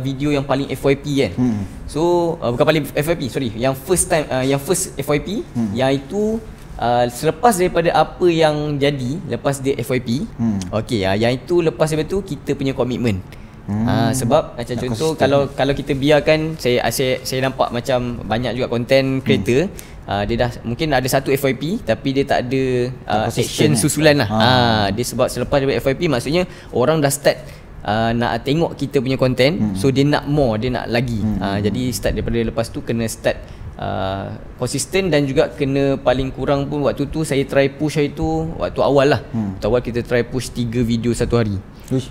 video yang paling FYP kan. So bukan paling FYP, sorry, yang first FYP, yang itu selepas daripada apa yang jadi lepas dia FYP. Yang itu lepas daripada tu kita punya komitmen. Sebab macam contoh kalau kita biarkan, saya nampak macam banyak juga content creator, dia dah mungkin ada satu FYP tapi dia tak ada action susulan lah. Dia sebab selepas daripada FYP, maksudnya orang dah start nak tengok kita punya content, so dia nak more, dia nak lagi. Jadi start daripada lepas tu kena start konsisten, dan juga kena paling kurang pun waktu tu saya try push itu waktu awal lah. Waktu awal kita try push 3 video satu hari.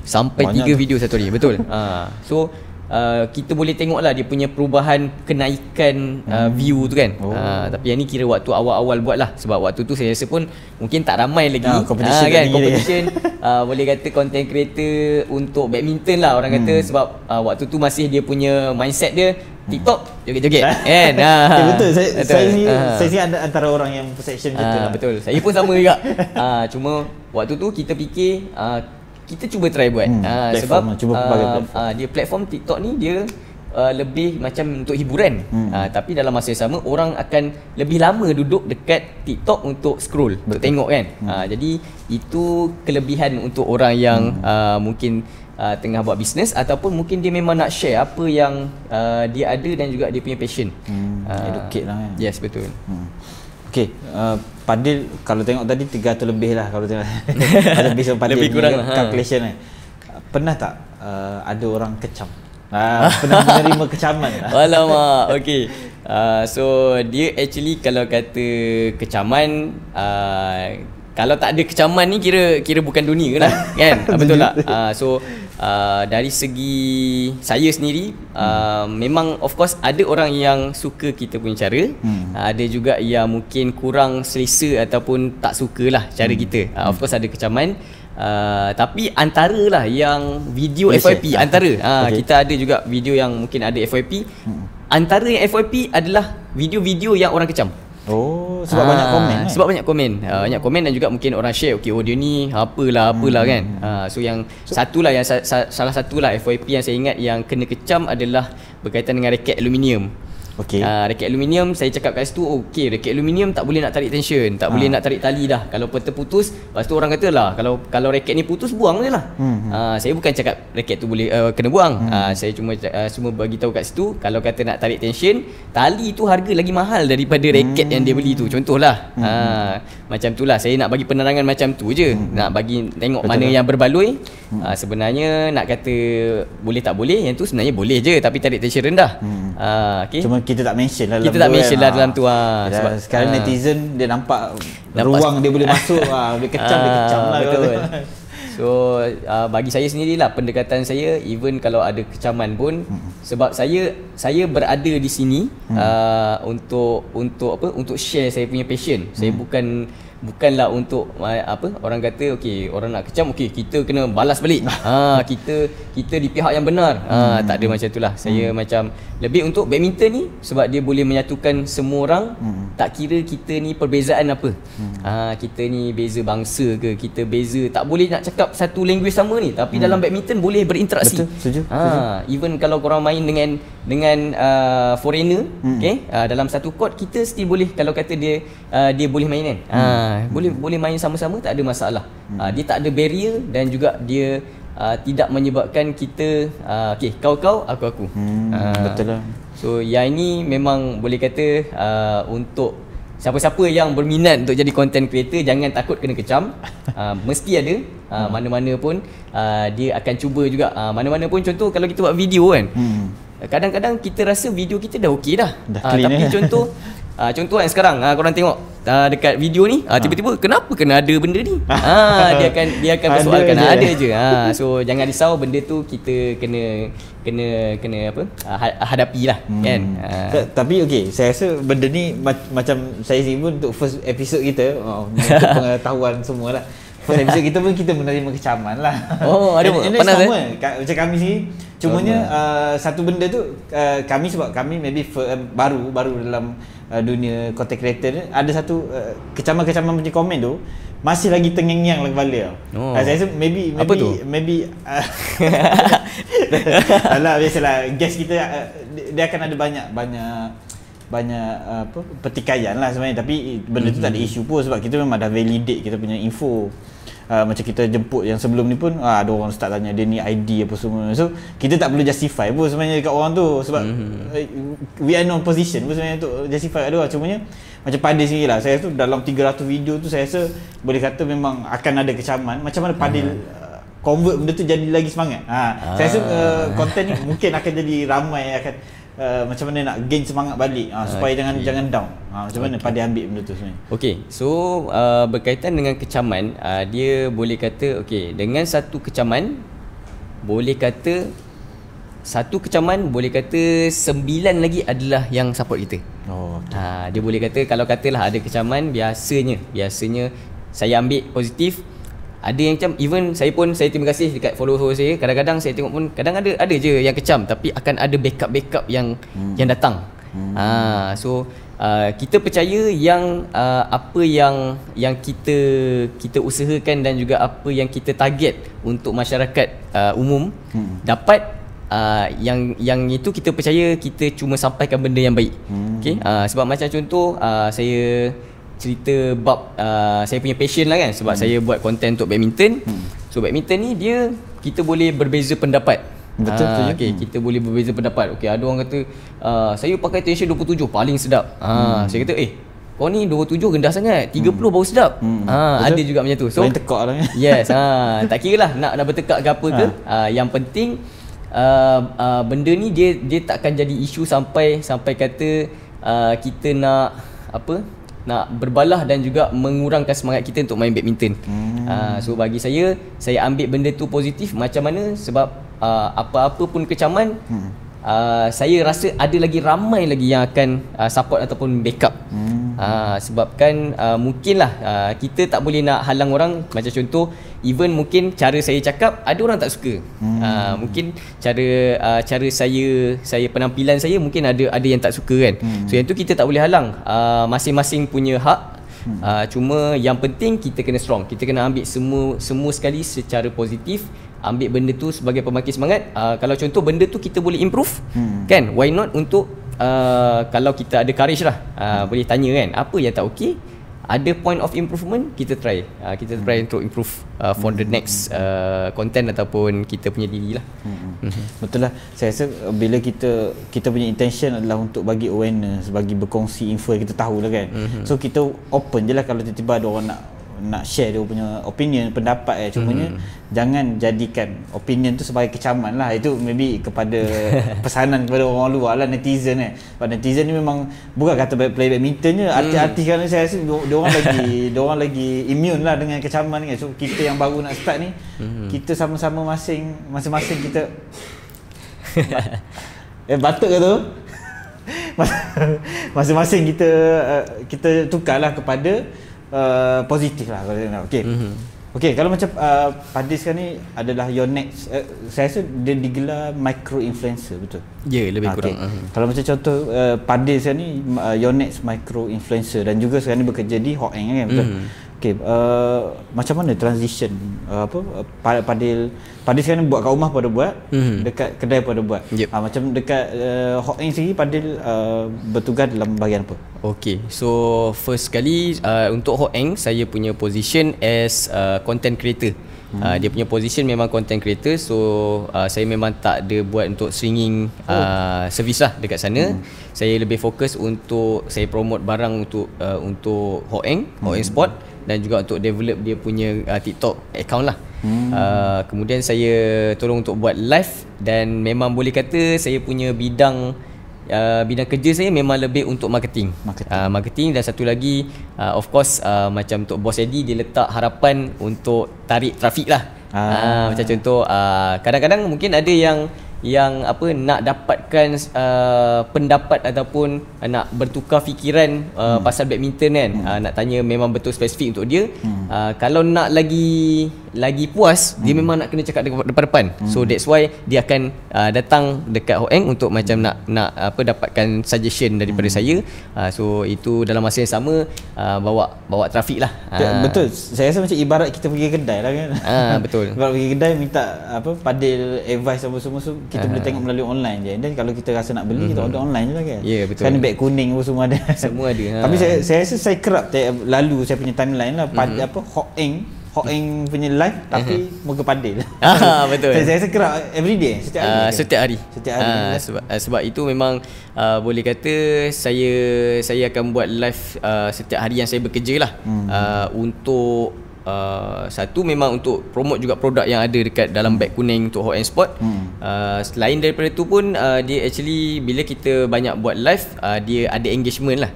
Sampai 3 video satu hari. Betul. So kita boleh tengok lah dia punya perubahan kenaikan view tu kan. Tapi yang ni kira waktu awal-awal buat lah. Sebab waktu tu saya rasa pun mungkin tak ramai lagi competition. Boleh kata content creator untuk badminton lah orang kata. Sebab waktu tu masih dia punya mindset dia TikTok joget-joget kan. Betul. Saya ada antara orang yang perception macam tu lah. Betul. Saya pun sama juga. Cuma waktu tu kita fikir kita cuba try buat. Sebab dia platform TikTok ni dia lebih macam untuk hiburan. Tapi dalam masa yang sama orang akan lebih lama duduk dekat TikTok untuk scroll, untuk tengok kan. Jadi itu kelebihan untuk orang yang mungkin tengah buat bisnes, ataupun mungkin dia memang nak share apa yang dia ada dan juga dia punya passion. Educate lah kan. Yes, betul. Okay, Padil kalau tengok tadi 300 lebih lah kalau tengok. Lebih so Padil lebih kurang calculation kan. Pernah tak ada orang kecam? Pernah menerima kecaman? Alamak, okay. So dia actually kalau kata kecaman, kalau tak ada kecaman ni kira bukan dunia lah kan. Betul tak? So dari segi saya sendiri, memang of course ada orang yang suka kita punya cara, ada juga yang mungkin kurang selesa ataupun tak suka lah cara kita. Of course ada kecaman. Tapi antara lah yang video FYP, antara kita ada juga video yang mungkin ada FYP. Antara yang FYP adalah video-video yang orang kecam. sebab banyak komen kan? Sebab banyak komen. Banyak komen dan juga mungkin orang share, okey, oh dia ni apalah kan. So yang satulah yang salah satulah FYP yang saya ingat yang kena kecam adalah berkaitan dengan raket aluminium. Okey. Raket aluminium saya cakap kat situ, okey, raket aluminium tak boleh nak tarik tension, tak boleh nak tarik tali dah. Kalau terputus, lepas tu orang kata lah kalau raket ni putus, buang je lah. Saya bukan cakap raket tu boleh kena buang. Saya cuma bagi tahu kat situ, kalau kata nak tarik tension, tali tu harga lagi mahal daripada raket yang dia beli tu. Contohlah. Macam tu lah, saya nak bagi penerangan macam tu je. Nak bagi tengok betul mana yang berbaloi. Sebenarnya nak kata boleh tak boleh, yang tu sebenarnya boleh je, tapi tarik tension rendah. Okay. Cuma kita tak mention lah kita tak mention lah dalam tu. Sebab sekarang netizen dia nampak ruang dia boleh masuk, boleh kecam dia kecam lah. Betul. So bagi saya sendirilah pendekatan saya, even kalau ada kecaman pun, sebab saya berada di sini untuk share saya punya passion. Saya bukanlah untuk orang kata okey, orang nak kecam, okey kita kena balas balik. Kita di pihak yang benar. Tak ada macam itulah. Saya macam lebih untuk badminton ni sebab dia boleh menyatukan semua orang. Tak kira kita ni perbezaan apa. Kita ni beza bangsa ke, kita beza, tak boleh nak cakap satu language sama ni, tapi dalam badminton boleh berinteraksi. Betul, setuju. Even kalau korang main dengan foreigner, okay, dalam satu court kita still boleh, kalau kata dia boleh main kan. Boleh main sama-sama, tak ada masalah. Dia tak ada barrier dan juga dia tidak menyebabkan kita okey, kau aku. Betul lah. So yang ini memang boleh kata untuk siapa-siapa yang berminat untuk jadi content creator, jangan takut kena kecam. Mesti ada. Mana-mana pun dia akan cuba juga. Mana-mana pun, contoh kalau kita buat video kan, kadang-kadang kita rasa video kita dah okey dah. Tapi contoh kan sekarang korang tengok dekat video ni, tiba-tiba kenapa kena ada benda ni? Dia akan persoalkan ada je. So jangan risau, benda tu kita kena hadapilah kan. Tapi okey, saya rasa benda ni macam saya sendiri pun untuk first episode kita, untuk pengetahuan semualah. First episode kita pun kita menerima kecaman lah. Ada panas sama macam kami sini. Cumanya satu benda tu kami, sebab kami maybe baru dalam dunia content creator ni, ada satu kecaman-kecaman macam komen tu masih lagi terngiang-ngiang dalam kepala. Saya rasa maybe apa tu? Maybe alah, biasalah guest kita dia akan ada banyak pertikaian lah sebenarnya, tapi benda tu tak ada isu pun sebab kita memang dah validate kita punya info. Macam kita jemput yang sebelum ni pun ada orang start tanya dia ni ID apa semua, so kita tak perlu justify pun sebenarnya dekat orang tu sebab we are no position pun sebenarnya untuk justify. Cumanya macam pada sini lah, saya rasa dalam 300 video tu saya rasa boleh kata memang akan ada kecaman. Macam mana Padil convert benda tu jadi lagi semangat. Saya rasa konten ni mungkin akan jadi ramai akan macam mana nak gain semangat balik supaya jangan down. Macam mana Padil ambil benda tu sebenarnya? Okey, so berkaitan dengan kecaman, dia boleh kata okey, dengan satu kecaman boleh kata 9 lagi adalah yang support kita. Dia boleh kata, kalau katalah ada kecaman, biasanya saya ambil positif. Ada yang macam, even saya terima kasih dekat follower saya, kadang-kadang saya tengok pun kadang ada je yang kecam, tapi akan ada backup yang datang. So kita percaya yang apa yang kita usahakan dan juga apa yang kita target untuk masyarakat umum dapat, yang itu kita percaya kita cuma sampaikan benda yang baik. Okay? Sebab macam contoh saya cerita bab saya punya passion lah kan, sebab saya buat konten untuk badminton. So badminton ni kita boleh berbeza pendapat. Betul. Okay, kita boleh berbeza pendapat. Okay, ada orang kata saya pakai tension 27 paling sedap. Saya kata kau ni 27 rendah sangat, 30 baru sedap. Ada juga macam tu. So main tekak lah. Yes, tak kira lah nak bertekak ke apa ke. Yang penting benda ni dia takkan jadi isu sampai kata kita nak berbalah dan juga mengurangkan semangat kita untuk main badminton. So bagi saya ambil benda tu positif. Macam mana? Sebab apa-apa pun kecaman, saya rasa ada lagi ramai lagi yang akan support ataupun backup. Sebabkan mungkinlah kita tak boleh nak halang orang. Macam contoh, even mungkin cara saya cakap ada orang tak suka. Mungkin cara saya penampilan saya mungkin ada yang tak suka kan. So yang tu kita tak boleh halang. Masing-masing punya hak. Cuma yang penting kita kena strong. Kita kena ambil semua sekali secara positif. Ambil benda tu sebagai pembangkit semangat. Kalau contoh benda tu kita boleh improve, kan, why not untuk kalau kita ada courage lah, boleh tanya kan, apa yang tak okey, ada point of improvement, kita try untuk improve for the next content ataupun kita punya diri lah. Betul lah. Saya rasa bila kita punya intention adalah untuk bagi awareness, bagi berkongsi info yang kita tahu lah kan. So kita open je lah kalau tiba-tiba ada orang nak share dia punya opinion, pendapat cumanya jangan jadikan opinion tu sebagai kecaman lah. Itu maybe kepada pesanan kepada orang luar lah, netizen Sebab netizen ni memang bukan kata play badminton je, artis-artis kan saya rasa diorang lagi immune lah dengan kecaman kan. So kita yang baru nak start ni, kita sama-sama masing-masing kita batuk ke tu? Masing-masing kita tukarlah kepada positif lah kalau nak. Okey, kalau macam Padis kan ni adalah your next, saya rasa dia digelar micro influencer, betul? Ya, lebih kurang. Kalau macam contoh Padis kan ni your next micro influencer dan juga sekarang ni bekerja di Hot Eng kan, betul? Okey, macam mana transition Padis sekarang buat kat rumah pada buat, dekat kedai pada buat. Macam dekat Hot Eng sendiri Padis bertugas dalam bahagian apa? Okay, so first sekali untuk Hot Eng saya punya position as content creator. Dia punya position memang content creator. So saya memang tak ada buat untuk swinging service lah dekat sana. Saya lebih fokus untuk saya promote barang untuk Hot Eng Sport, dan juga untuk develop dia punya TikTok account lah. Kemudian saya tolong untuk buat live, dan memang boleh kata saya punya bidang kerja saya memang lebih untuk marketing. Dan satu lagi of course macam untuk Boss Eddie, dia letak harapan untuk tarik trafik lah. Macam contoh kadang-kadang mungkin ada yang nak dapatkan pendapat ataupun nak bertukar fikiran pasal badminton kan. Nak tanya memang betul spesifik untuk dia. Kalau nak lagi puas, dia memang nak kena cakap depan-depan. So that's why dia akan datang dekat Hot Eng untuk macam nak dapatkan suggestion daripada saya. So itu dalam masa yang sama bawa trafik lah. Betul. Saya rasa macam ibarat kita pergi kedai lah kan. Betul. Kalau pergi kedai minta Padil advice apa semua, kita boleh tengok melalui online je. Dan kalau kita rasa nak beli, kita order online je lah kan. Ya, betul. Kan beg kuning apa semua ada. Semua ada. Tapi saya rasa saya kerap lalu saya punya timeline lah Hot Eng punya live tapi muka Padil. Betul. Saya rasa kerap everyday, setiap hari. Sebab itu memang boleh kata saya akan buat live setiap hari yang saya bekerja lah. Untuk satu memang untuk promote juga produk yang ada dekat dalam beg kuning untuk Hot Eng Sport. Selain daripada tu pun dia actually bila kita banyak buat live, dia ada engagement lah.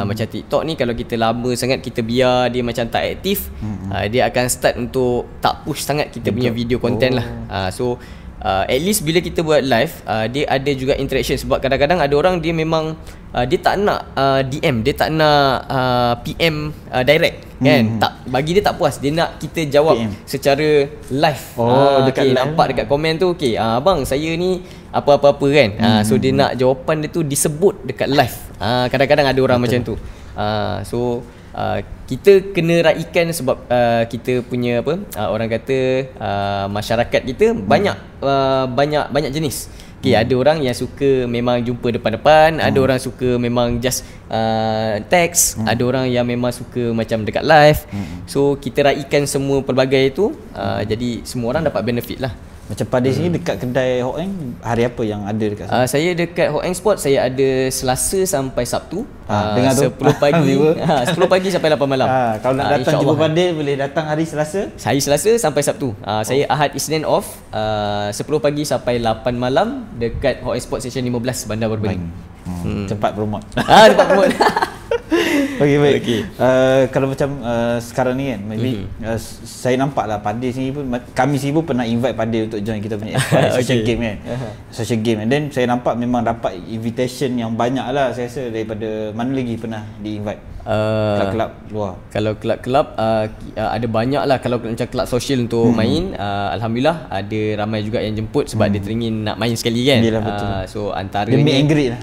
Macam TikTok ni kalau kita lama sangat kita biar dia macam tak aktif, dia akan start untuk tak push sangat kita punya video content lah. So at least bila kita buat live, dia ada juga interaction. Sebab kadang-kadang ada orang dia memang dia tak nak DM, dia tak nak PM direct kan. Tak, bagi dia tak puas, dia nak kita jawab PM secara live. Dekat live nampak dekat komen tu, okey abang saya ni apa-apa kan. So dia nak jawapan dia tu disebut dekat live. Kadang-kadang ada orang macam tu. So kita kena raikan sebab kita punya orang kata masyarakat kita banyak jenis. Okay, ada orang yang suka memang jumpa depan-depan, ada orang suka memang just text, ada orang yang memang suka macam dekat live. So kita raikan semua pelbagai itu, jadi semua orang dapat benefit lah. Macam Padis ni dekat kedai Hot Eng, hari apa yang ada dekat sana? Saya dekat Hot Eng Sport, saya ada Selasa sampai Sabtu. Dengan 10 pagi 10 pagi sampai 8 malam. Kalau nak datang jumpa Padis, boleh datang hari Selasa? Hari Selasa sampai Sabtu. Saya Ahad Isnin off, 10 pagi sampai 8 malam dekat Hot Eng Sport Section 15 Bandar Baru Bering. Cepat promote. Cepat promote. Okey, baik. Kalau macam sekarang ni kan, maybe saya nampak lah Padil sini pun, kami sini pun pernah invite Padil untuk join kita punya social game kan. Social game, and then saya nampak memang dapat invitation yang banyak lah, saya rasa, daripada mana lagi pernah di-invite? Kelab-kelab luar. Kalau kelab-kelab ada banyak lah. Kalau macam kelab sosial untuk main, Alhamdulillah ada ramai juga yang jemput sebab dia teringin nak main sekali kan. Yelah, betul. So antaranya meet and greet lah.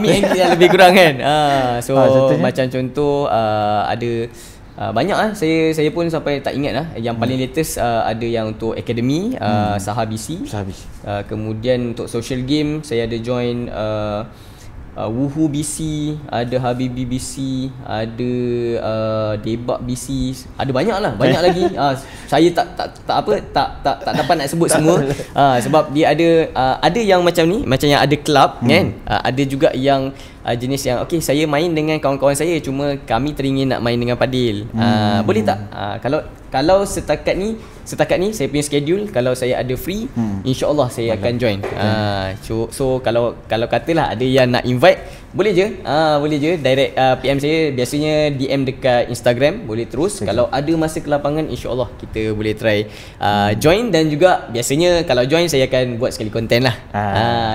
Meet and greet lebih kurang kan. So macam contoh ada banyak lah. Saya pun sampai tak ingat lah. Yang paling latest ada yang untuk akademi, Saha BC. Kemudian untuk social game saya ada join Wuhu BC, ada Habibi BC, ada Debak BC, ada banyak lah, banyak lagi. Saya tak dapat nak sebut semua. Sebab dia ada yang macam ni, macam yang ada club kan. Ada juga yang jenis yang okey, saya main dengan kawan-kawan saya, cuma kami teringin nak main dengan Padil. Boleh tak? Kalau setakat ni saya punya schedule, kalau saya ada free, insya-Allah saya akan join. So kalau katalah ada yang nak invite, boleh je direct PM saya, biasanya DM dekat Instagram, boleh terus. Kalau ada masa kelapangan, insya-Allah kita boleh try join. Dan juga biasanya kalau join saya akan buat sekali konten lah.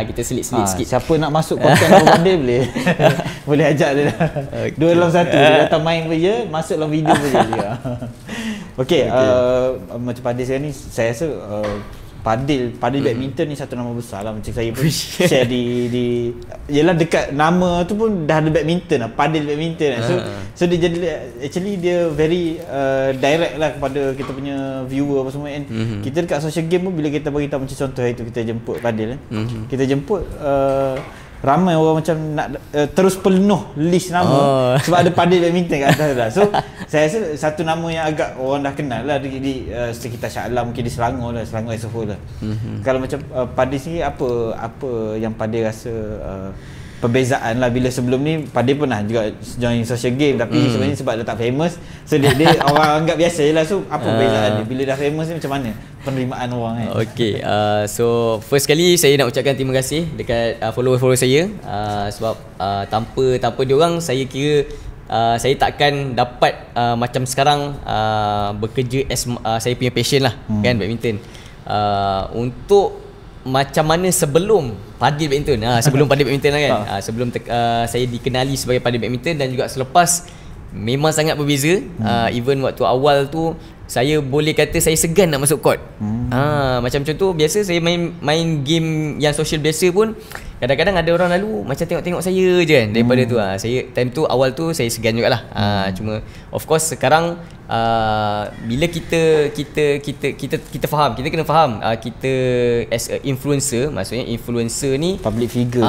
Kita selit-selit sikit. Siapa nak masuk konten Abang Padil boleh. Boleh ajak dia dah. Dua dalam satu, dia datang main pun je, masuk dalam video pun je dia. Okey, macam Padil sekarang ni, saya rasa Padil badminton ni satu nama besar lah. Macam saya pun share di yelah, dekat nama tu pun dah ada badminton lah, Padil badminton lah. So dia jadi, actually dia very direct lah kepada kita punya viewer apa semua kan. Kita dekat social game pun, bila kita beritahu macam contoh hari tu kita jemput Padil kita jemput ramai orang macam nak terus penuh list nama sebab ada Padil badminton kat atas dah. So saya rasa satu nama yang agak orang dah kenal lah di sekitar Shah Alam, mungkin di Selangor as a whole lah. Kalau macam Padil sendiri, apa yang Padil rasa perbezaan lah, bila sebelum ni Padil pernah juga join social game, tapi sebenarnya sebab dia tak famous, so dia orang anggap biasa je lah. So apa perbezaan dia bila dah famous ni, macam mana penerimaan orang kan? Okay, so first kali saya nak ucapkan terima kasih dekat follower saya, sebab tanpa diorang saya kira saya takkan dapat macam sekarang bekerja as saya punya passion lah kan, badminton. Untuk macam mana sebelum Padil badminton, sebelum Padil badminton lah kan, sebelum saya dikenali sebagai Padil badminton, dan juga selepas, memang sangat berbeza. Even waktu awal tu saya boleh kata saya segan nak masuk court. Macam contoh, biasa saya main game yang social biasa pun, kadang-kadang ada orang lalu macam tengok saya je kan, daripada tu saya time tu awal tu saya segan jugalah. Cuma of course sekarang bila kita faham, kita kena faham, kita as a influencer, maksudnya influencer ni public figure,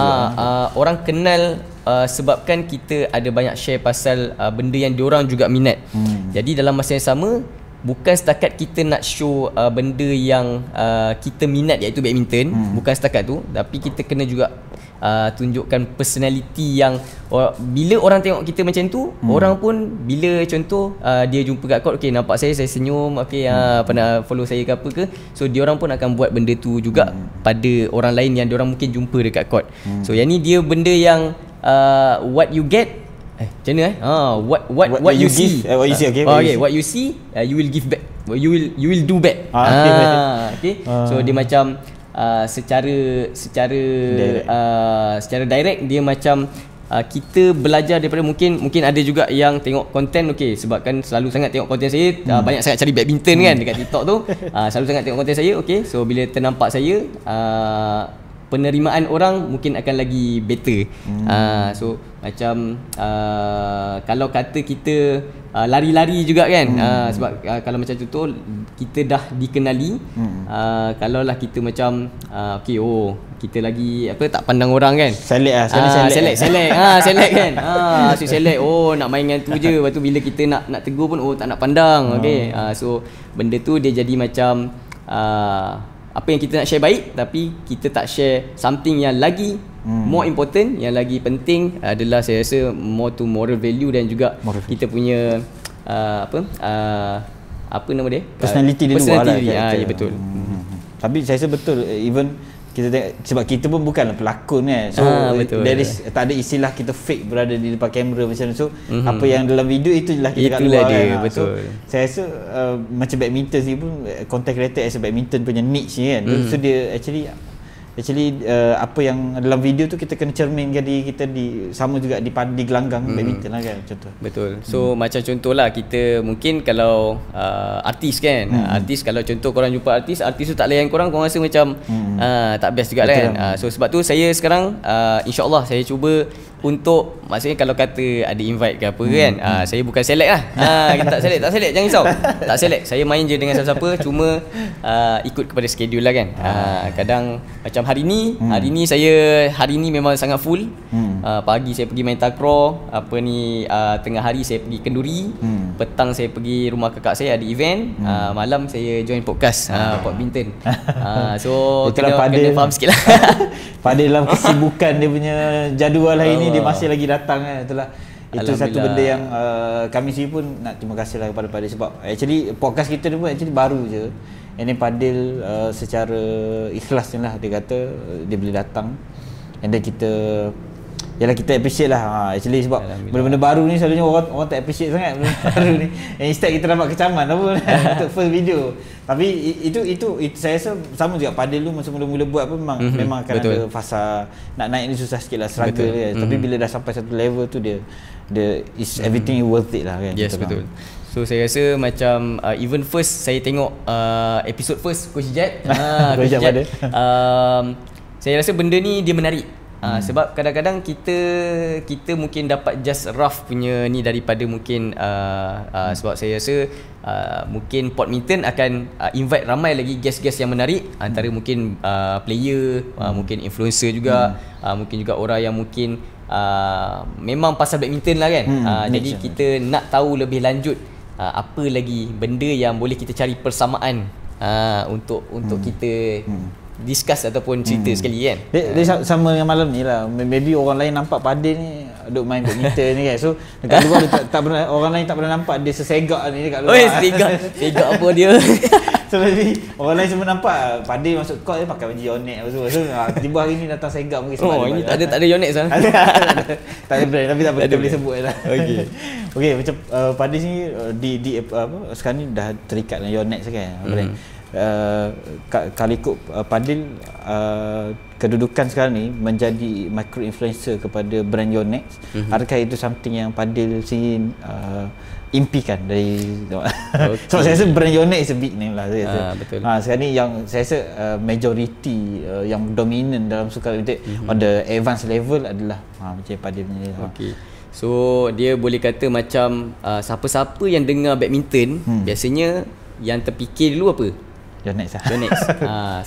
orang kenal sebabkan kita ada banyak share pasal benda yang diorang juga minat. Jadi dalam masa yang sama, bukan setakat kita nak show benda yang kita minat, iaitu badminton, bukan setakat tu, tapi kita kena juga tunjukkan personality yang bila orang tengok kita macam tu, orang pun bila contoh dia jumpa kat court, okey, nampak saya senyum, okey, pernah follow saya ke apa ke, so diorang pun akan buat benda tu juga pada orang lain yang diorang mungkin jumpa dekat court. So yang ni dia benda yang what you get, macam mana what you see, what you see, you will give back, you will do back. Okay. So dia macam secara direct dia macam kita belajar daripada, mungkin ada juga yang tengok konten, okey, sebab kan selalu sangat tengok konten saya, banyak sangat cari badminton kan dekat TikTok tu, selalu sangat tengok konten saya, okey, so bila ternampak saya, penerimaan orang mungkin akan lagi better. So macam kalau kata kita lari-lari juga kan, sebab kalau macam contoh kita dah dikenali, kalau lah kita macam okey, kita lagi tak pandang orang kan, select kan, asyik select, nak main dengan tu je, lepas tu bila kita nak tegur pun tak nak pandang. Okey, so benda tu dia jadi macam apa yang kita nak share baik, tapi kita tak share something yang lagi more important, yang lagi penting adalah saya rasa more to moral value, dan juga kita punya apa nama dia, personality dia luar lah. Ya, betul. Tapi saya rasa betul, even kita tengok, sebab kita pun bukanlah pelakon kan. So tak ada istilah kita fake berada di depan kamera macam tu. So apa yang dalam video itulah kita kat luar dia, kan. betul. So saya rasa macam badminton ni pun content creator as a badminton punya niche ni kan. So dia actually apa yang dalam video tu kita kena cerminkan diri kita sama juga di gelanggang badminton lah kan, contoh. Betul. So macam contohlah kita mungkin kalau artis kan, artis kalau contoh korang jumpa artis tu tak layan korang rasa macam tak best juga kan. So sebab tu saya sekarang insya-Allah saya cuba untuk, maksudnya kalau kata ada invite ke apa kan, saya bukan select lah. Kita tak select, jangan risau. Tak select, saya main je dengan siapa-siapa, cuma ikut kepada schedule lah kan. Kadang macam hari ni memang sangat full. Pagi saya pergi main takraw, tengah hari saya pergi kenduri, petang saya pergi rumah kakak saya ada event, malam saya join podcast badminton. So kena faham sikit lah. Pada dalam kesibukan dia punya jadual hari ni dia masih lagi datang kan. Itulah itu satu benda yang kami sendiri pun nak terima kasih lah kepada Fadil, sebab actually podcast kita ni pun actually baru je. Ini Fadil secara ikhlas je lah, dia kata dia boleh datang, and then kita appreciate lah. Actually sebab benda-benda baru ni selalunya orang tak appreciate sangat benda baru ni. Instead kita dapat kecaman apa untuk first video. Tapi itu saya rasa sama juga Fadil lu masa mula-mula buat pun memang akan ada fasa nak naik ni susah sikit lah, struggle dia. Tapi bila dah sampai satu level tu dia is everything worth it lah kan. Yes, betul. So saya rasa macam even first saya tengok episode first Coach Jet, Coach Jet saya rasa benda ni dia menarik. Sebab kadang-kadang kita mungkin dapat just rough punya ni daripada mungkin sebab saya rasa mungkin badminton akan invite ramai lagi guest-guest yang menarik, antara mungkin player, mungkin influencer juga, mungkin juga orang yang mungkin memang pasal badminton lah kan. Jadi kita nak tahu lebih lanjut apa lagi benda yang boleh kita cari persamaan untuk kita discuss ataupun cerita sekali kan. Dia sama dengan malam ni lah. Maybe orang lain nampak Fadil ni duk main badminton ni kan. So dekat luar dia tak pernah, orang lain tak pernah nampak dia sesegak ni dekat luar. Segak apa dia. So maybe orang lain semua nampak Fadil masuk court dia pakai baju Yonex apa semua. So tiba hari ni datang segak mungkin sebab ini tak ada Yonex kan. Tak ada brand, tapi tak apa, kita boleh sebut lah. Okey, macam Fadil ni di apa sekarang ni dah terikat dengan Yonex kan. Kalau ikut Fadil kedudukan sekarang ni menjadi micro influencer kepada brand Yonex, adakah itu something yang Fadil sendiri impikan dari so saya rasa brand Yonex is a big name lah saya rasa. Betul. Sekarang ni yang saya rasa majority yang dominant dalam sukan badminton on the advanced level adalah macam Fadil punya. Okey. So dia boleh kata macam siapa-siapa yang dengar badminton biasanya yang terfikir dulu apa? Yonex.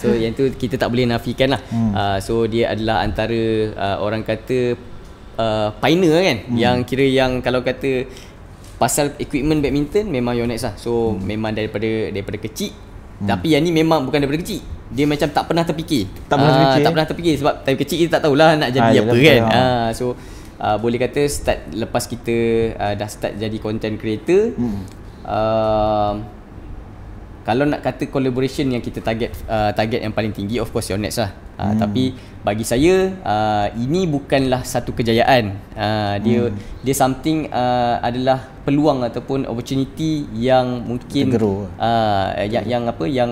So yang tu kita tak boleh nafikan lah. So dia adalah antara orang kata pioneer kan, yang kira yang kalau kata pasal equipment badminton memang Yonex lah. So memang daripada kecil. Tapi yang ni memang bukan daripada kecil. Dia macam tak pernah terfikir. Tak pernah terfikir sebab time kecil kita tak tahulah nak jadi apa kan. So boleh kata start lepas kita dah start jadi content creator, kalau nak kata collaboration yang kita target yang paling tinggi of course Yonex lah. Tapi bagi saya ini bukanlah satu kejayaan. Dia something adalah peluang ataupun opportunity yang mungkin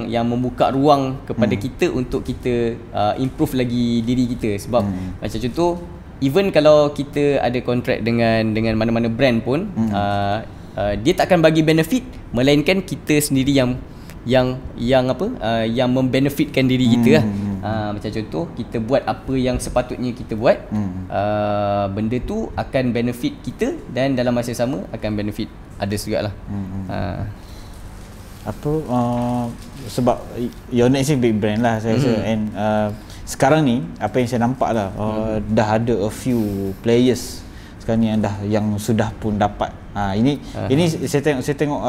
yang membuka ruang kepada kita untuk kita improve lagi diri kita. Sebab macam contoh, even kalau kita ada kontrak dengan mana-mana brand pun, dia tak akan bagi benefit melainkan kita sendiri yang membenefitkan diri kita lah. Macam contoh, kita buat apa yang sepatutnya kita buat, benda tu akan benefit kita dan dalam masa sama akan benefit others jugalah. Sebab Yonex ni big brand lah saya rasa, and sekarang ni apa yang saya nampak lah, dah ada a few players sekarang ni yang sudah pun dapat Ini saya tengok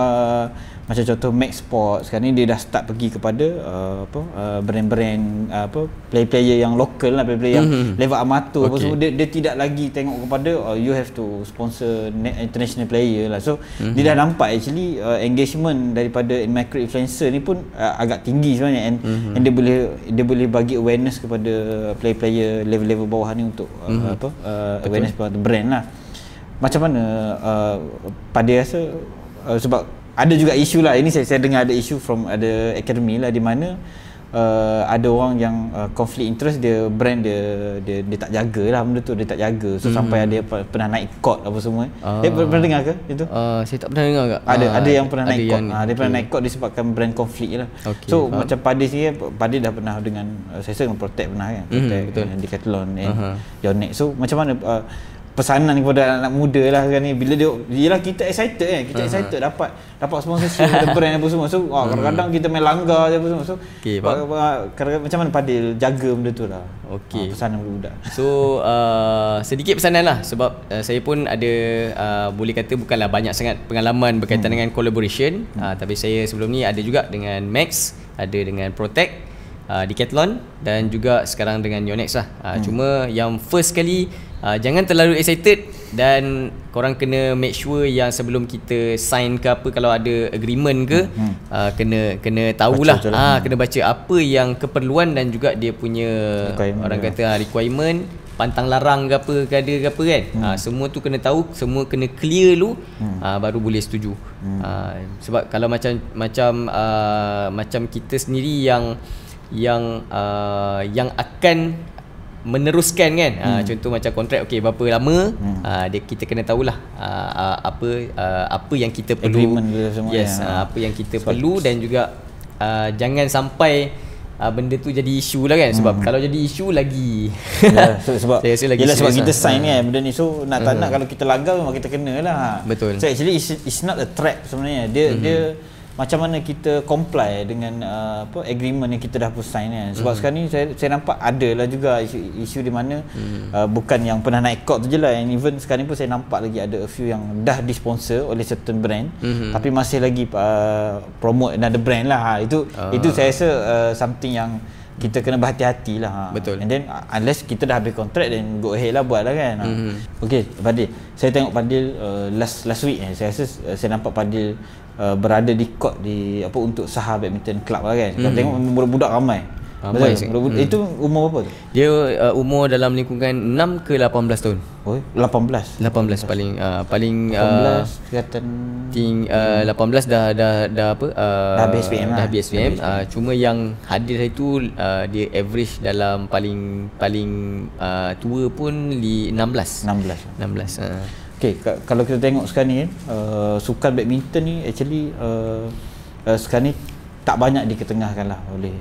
macam contoh Max Sports sekarang ni dia dah start pergi kepada brand-brand player-player yang lokal lah, player-player yang level amatur apa semua. Dia tidak lagi tengok kepada you have to sponsor international player lah. So dia dah nampak actually engagement daripada micro influencer ni pun agak tinggi sebenarnya, and dia boleh bagi awareness kepada player-player level-level bawah ni untuk awareness kepada brand lah. Macam mana pada rasa sebab ada juga isu lah, ini saya dengar ada isu from ada academy lah, di mana ada orang yang konflik interest, dia brand dia tak jaga lah benda tu, dia tak jaga, so sampai ada pernah naik court apa semua. Pernah dengar ke itu? Saya tak pernah dengar kak. Ada yang pernah naik court. Dia pernah naik court disebabkan brand konflik lah. So macam Padis ni, Padis dah pernah dengan saya rasa dengan Protect pernah kan, Protect Decathlon and Yonex. So macam mana pesanan kepada anak muda lah kan ni, bila yelah kita excited kan, kita excited dapat sponsorship dari brand apa semua. So kadang-kadang kita main langgar je apa semua. So kadang-kadang macam mana Padil jaga benda tu lah, pesanan budak. So sedikit pesanan lah, sebab saya pun ada boleh kata bukanlah banyak sangat pengalaman berkaitan dengan collaboration, tapi saya sebelum ni ada juga dengan Max, ada dengan Protect, Decathlon, dan juga sekarang dengan Yonex lah. Cuma yang first kali, jangan terlalu excited, dan korang kena make sure yang sebelum kita sign ke apa, kalau ada agreement ke, kena tahulah, kena baca apa yang keperluan dan juga dia punya orang kata requirement, pantang larang ke apa ke ada ke apa kan. Semua tu kena tahu, semua kena clear dulu, baru boleh setuju. Sebab kalau macam kita sendiri yang akan meneruskan kan, contoh macam kontrak berapa lama, kita kena tahulah apa yang kita perlu, apa yang kita perlu, dan juga jangan sampai benda tu jadi isu lah kan, sebab kalau jadi isu lagi sebab sebab kita sign kan benda ni, so nak tak nak kalau kita langgar memang kita kena lah. Betul. So actually it's not a trap sebenarnya, dia macam mana kita comply dengan agreement yang kita dah pun sign kan. Sebab sekarang ni saya nampak ada lah juga isu di mana bukan yang pernah naik court tu je lah, and even sekarang ni pun saya nampak lagi ada a few yang dah disponsor oleh certain brand, tapi masih lagi promote another brand lah. Itu saya rasa something yang kita kena berhati-hati lah. Betul. And then unless kita dah habis kontrak, then go ahead lah buat lah kan. Okay Padil, saya tengok Padil last week saya rasa saya nampak Padil berada di court untuk Saha Badminton Club lah kan. Tengok budak-budak ramai. Itu umur berapa tu? Dia umur dalam lingkungan 6 ke 18 tahun. 18 paling 18 kelihatan 18 dah apa, dah habis SPM. Cuma yang hadir itu dia average dalam paling tua pun 16. Okay, kalau kita tengok sekarang ni sukan badminton ni actually sekarang ni tak banyak diketengahkan lah oleh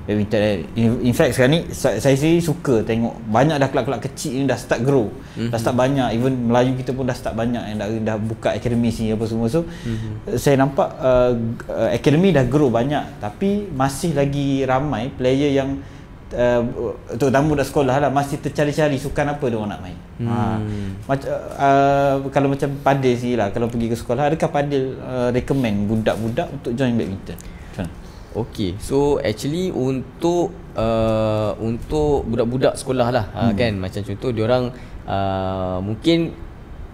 badminton. In fact sekarang ni saya sendiri suka tengok banyak dah kelab-kelab kecil ni dah start grow, dah start banyak, even Melayu kita pun dah start banyak yang dah buka akademi sini apa semua. So saya nampak akademi dah grow banyak, tapi masih lagi ramai player yang terutama budak sekolah lah masih tercari-cari sukan apa dia orang nak main. Kalau macam Padil sini lah, kalau pergi ke sekolah, adakah Padil recommend budak-budak untuk join badminton? Okay, so actually untuk budak-budak sekolah lah, kan, macam contoh diorang mungkin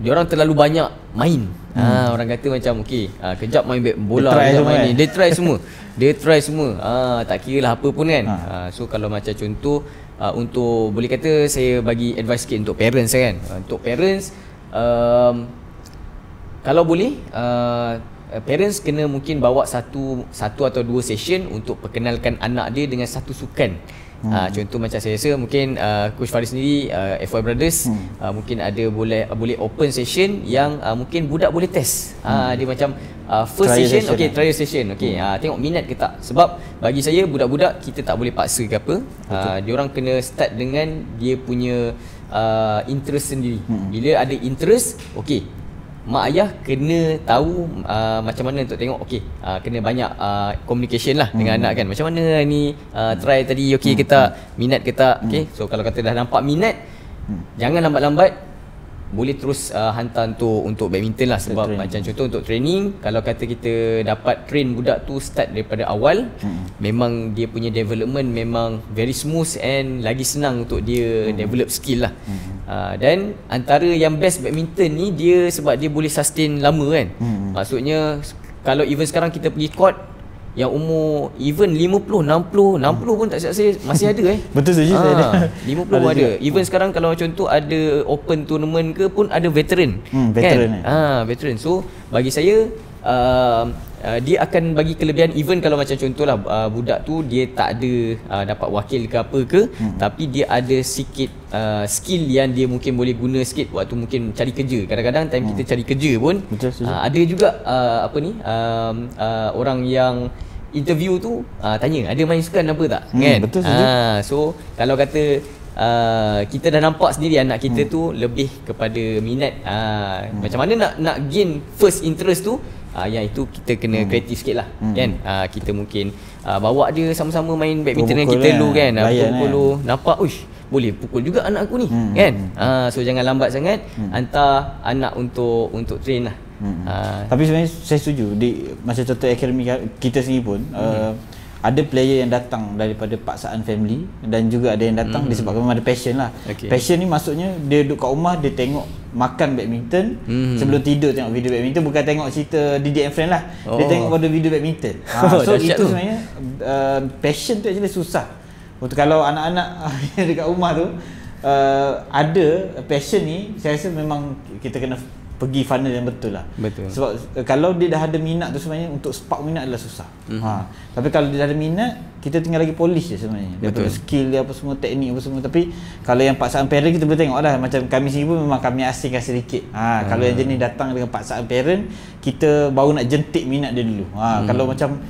diorang terlalu banyak main. Orang kata macam kejap main bola, kejap main ni, dia try semua. Tak kira lah apa pun kan. So kalau macam contoh untuk boleh kata saya bagi advice sikit untuk parents kan. Untuk parents kalau boleh parents kena mungkin bawa satu atau dua session untuk perkenalkan anak dia dengan satu sukan. Contoh macam saya rasa mungkin Coach Faris sendiri, FY Brothers, mungkin ada boleh open session yang mungkin budak boleh test. Dia macam first trial session, trial session. Tengok minat ke tak. Sebab bagi saya budak-budak kita tak boleh paksa ke apa. Diorang kena start dengan dia punya interest sendiri. Bila ada interest, mak ayah kena tahu macam mana untuk tengok kena banyak communication lah dengan anak kan. Macam mana ni try tadi ke tak, minat ke tak. So kalau kata dah nampak minat, jangan lambat-lambat boleh terus hantar untuk badminton lah. Sebab macam contoh untuk training, kalau kata kita dapat train budak tu start daripada awal, memang dia punya development memang very smooth and lagi senang untuk dia develop skill lah. Dan antara yang best badminton ni dia sebab dia boleh sustain lama kan. Maksudnya kalau even sekarang kita pergi court yang umur even 50, 60 pun tak silap saya masih ada Betul saja saya ada. 50 pun ada. Even sekarang kalau contoh ada open tournament ke pun ada veteran. Veteran kan? Veteran. So bagi saya dia akan bagi kelebihan even kalau macam contohlah budak tu dia tak ada dapat wakil ke apa ke, tapi dia ada sikit skill yang dia mungkin boleh guna sikit waktu mungkin cari kerja. Kadang-kadang time kita cari kerja pun ada juga orang yang interview tu tanya ada main sukan apa tak, kan? Betul so kalau kata kita dah nampak sendiri anak kita tu lebih kepada minat, macam mana nak gain first interest tu, yang itu kita kena kreatif sikit lah, kan? Kita mungkin bawa dia sama-sama main badminton dengan kita dulu kan, pukul nampak uish boleh pukul juga anak aku ni, kan? So jangan lambat sangat hantar anak untuk train lah. Tapi sebenarnya saya setuju macam contoh akademi kita sendiri pun ada player yang datang daripada paksaan family dan juga ada yang datang disebabkan memang ada passion lah. Passion ni maksudnya dia duduk kat rumah, dia tengok makan badminton, sebelum tidur tengok video badminton, bukan tengok cerita Didi and Friend lah. Dia tengok pada video badminton. So itu sebenarnya passion tu actually susah. Untuk kalau anak-anak yang dekat rumah tu ada passion ni, saya rasa memang kita kena pergi funnel yang betul lah. Sebab kalau dia dah ada minat tu sebenarnya untuk spark minat adalah susah. Tapi kalau dia dah ada minat, kita tinggal lagi polish je sebenarnya. Daripada skill dia apa semua, teknik apa semua. Tapi kalau yang paksaan parent kita boleh tengok lah. Macam kami sendiri pun memang kami asingkan sedikit. Kalau yang jenis datang dengan paksaan parent, kita baru nak jentik minat dia dulu. Kalau macam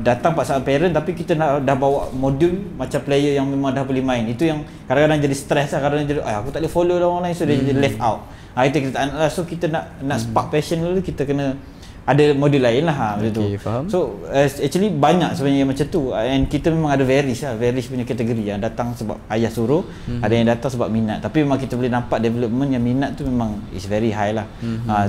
datang paksaan parent tapi kita dah bawa modul macam player yang memang dah boleh main, itu yang kadang-kadang jadi stres lah. Kadang-kadang jadi aku tak boleh follow orang lain, so dia jadi left out. Itu kita tak nak. So kita nak spark passion dulu, kita kena ada modul lain lah macam tu. Faham. So actually banyak sebenarnya macam tu, and kita memang ada varies punya kategori yang datang sebab ayah suruh, ada yang datang sebab minat. Tapi memang kita boleh nampak development yang minat tu memang is very high lah.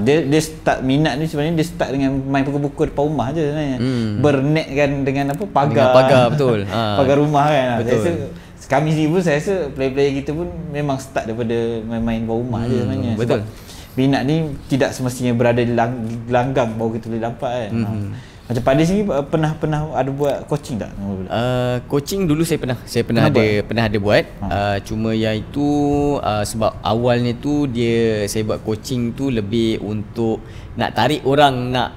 Dia start minat ni sebenarnya dia start dengan main pukul-pukul depan rumah je sebenarnya. Bernet kan dengan apa, pagar betul. Pagar rumah kan. Betul. Kami sendiri pun saya rasa player-player kita pun memang start daripada main bawah rumah je sebenarnya. Betul. Sebab minat ni tidak semestinya berada di langgang baru kita boleh dapat kan. Macam Pak Adi sendiri pernah ada buat coaching tak? Coaching dulu saya pernah ada buat. Cuma yang itu sebab awalnya tu saya buat coaching tu lebih untuk nak tarik orang nak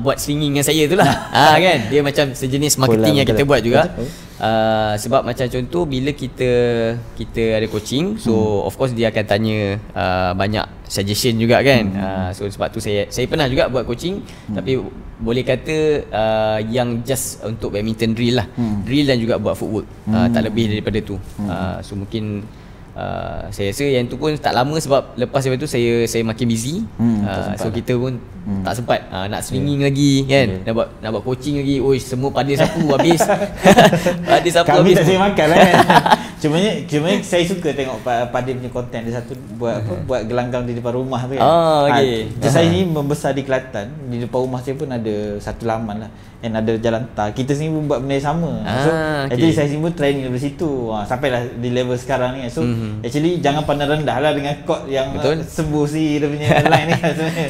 buat swinging dengan saya tu lah. Kan dia macam sejenis marketing yang kita buat juga. Sebab macam contoh bila kita ada coaching, so of course dia akan tanya banyak suggestion juga kan. So sebab tu saya pernah juga buat coaching, tapi boleh kata yang just untuk badminton drill lah. Drill dan juga buat footwork, tak lebih daripada tu. So mungkin saya rasa yang tu pun tak lama sebab lepas daripada tu saya makin busy. So kita pun tak sempat nak swinging lagi kan. Nak buat coaching lagi. Semua pada sapu habis. Pada sapu kami habis. tak boleh makan kan. Cuma saya suka tengok Pak Adi punya konten. Dia satu buat gelanggang di depan rumah tu kan. Saya ni membesar di Kelantan. Di depan rumah saya pun ada satu laman lah, and ada jalan tar. Kita sini pun buat benda yang sama. So actually saya sini pun training dari situ sampailah di level sekarang ni. So actually jangan pandang rendah lah dengan court yang sembuh si dia punya line ni kan sebenarnya.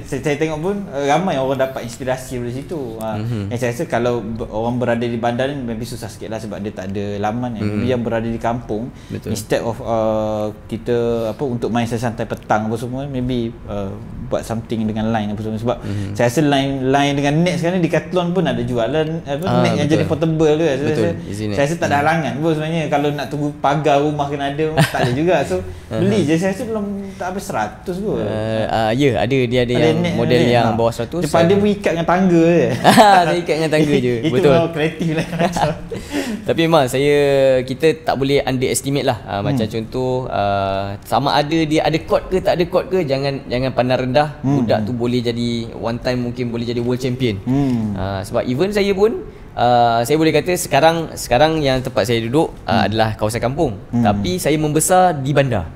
Saya tengok pun ramai orang dapat inspirasi dari situ. Yang saya rasa kalau orang berada di bandar ni maybe susah sikit lah sebab dia tak ada laman. Maybe yang berada di kampung, instead of kita untuk main santai petang apa semua, maybe buat something dengan line apa semua. Sebab saya rasa line dengan net sekarang ni di Decathlon pun ada jualan net yang jadi portable tu. Saya rasa tak ada halangan pun sebenarnya. Kalau nak tunggu pagar rumah kena ada tak ada juga. So beli je, saya rasa belum tak habis 100 kot. Ada yang model yang bawah 100. Cepat dia pun ikat dengan tangga je. Saya ikat dengan tangga je. Itu memang kreatif lah. Tapi memang kita tak boleh underestimate lah. Macam contoh sama ada dia ada court ke tak ada court ke, jangan pandang rendah. Budak tu boleh jadi one time mungkin boleh jadi world champion. Sebab even saya pun saya boleh kata sekarang yang tempat saya duduk adalah kawasan kampung, tapi saya membesar di bandar.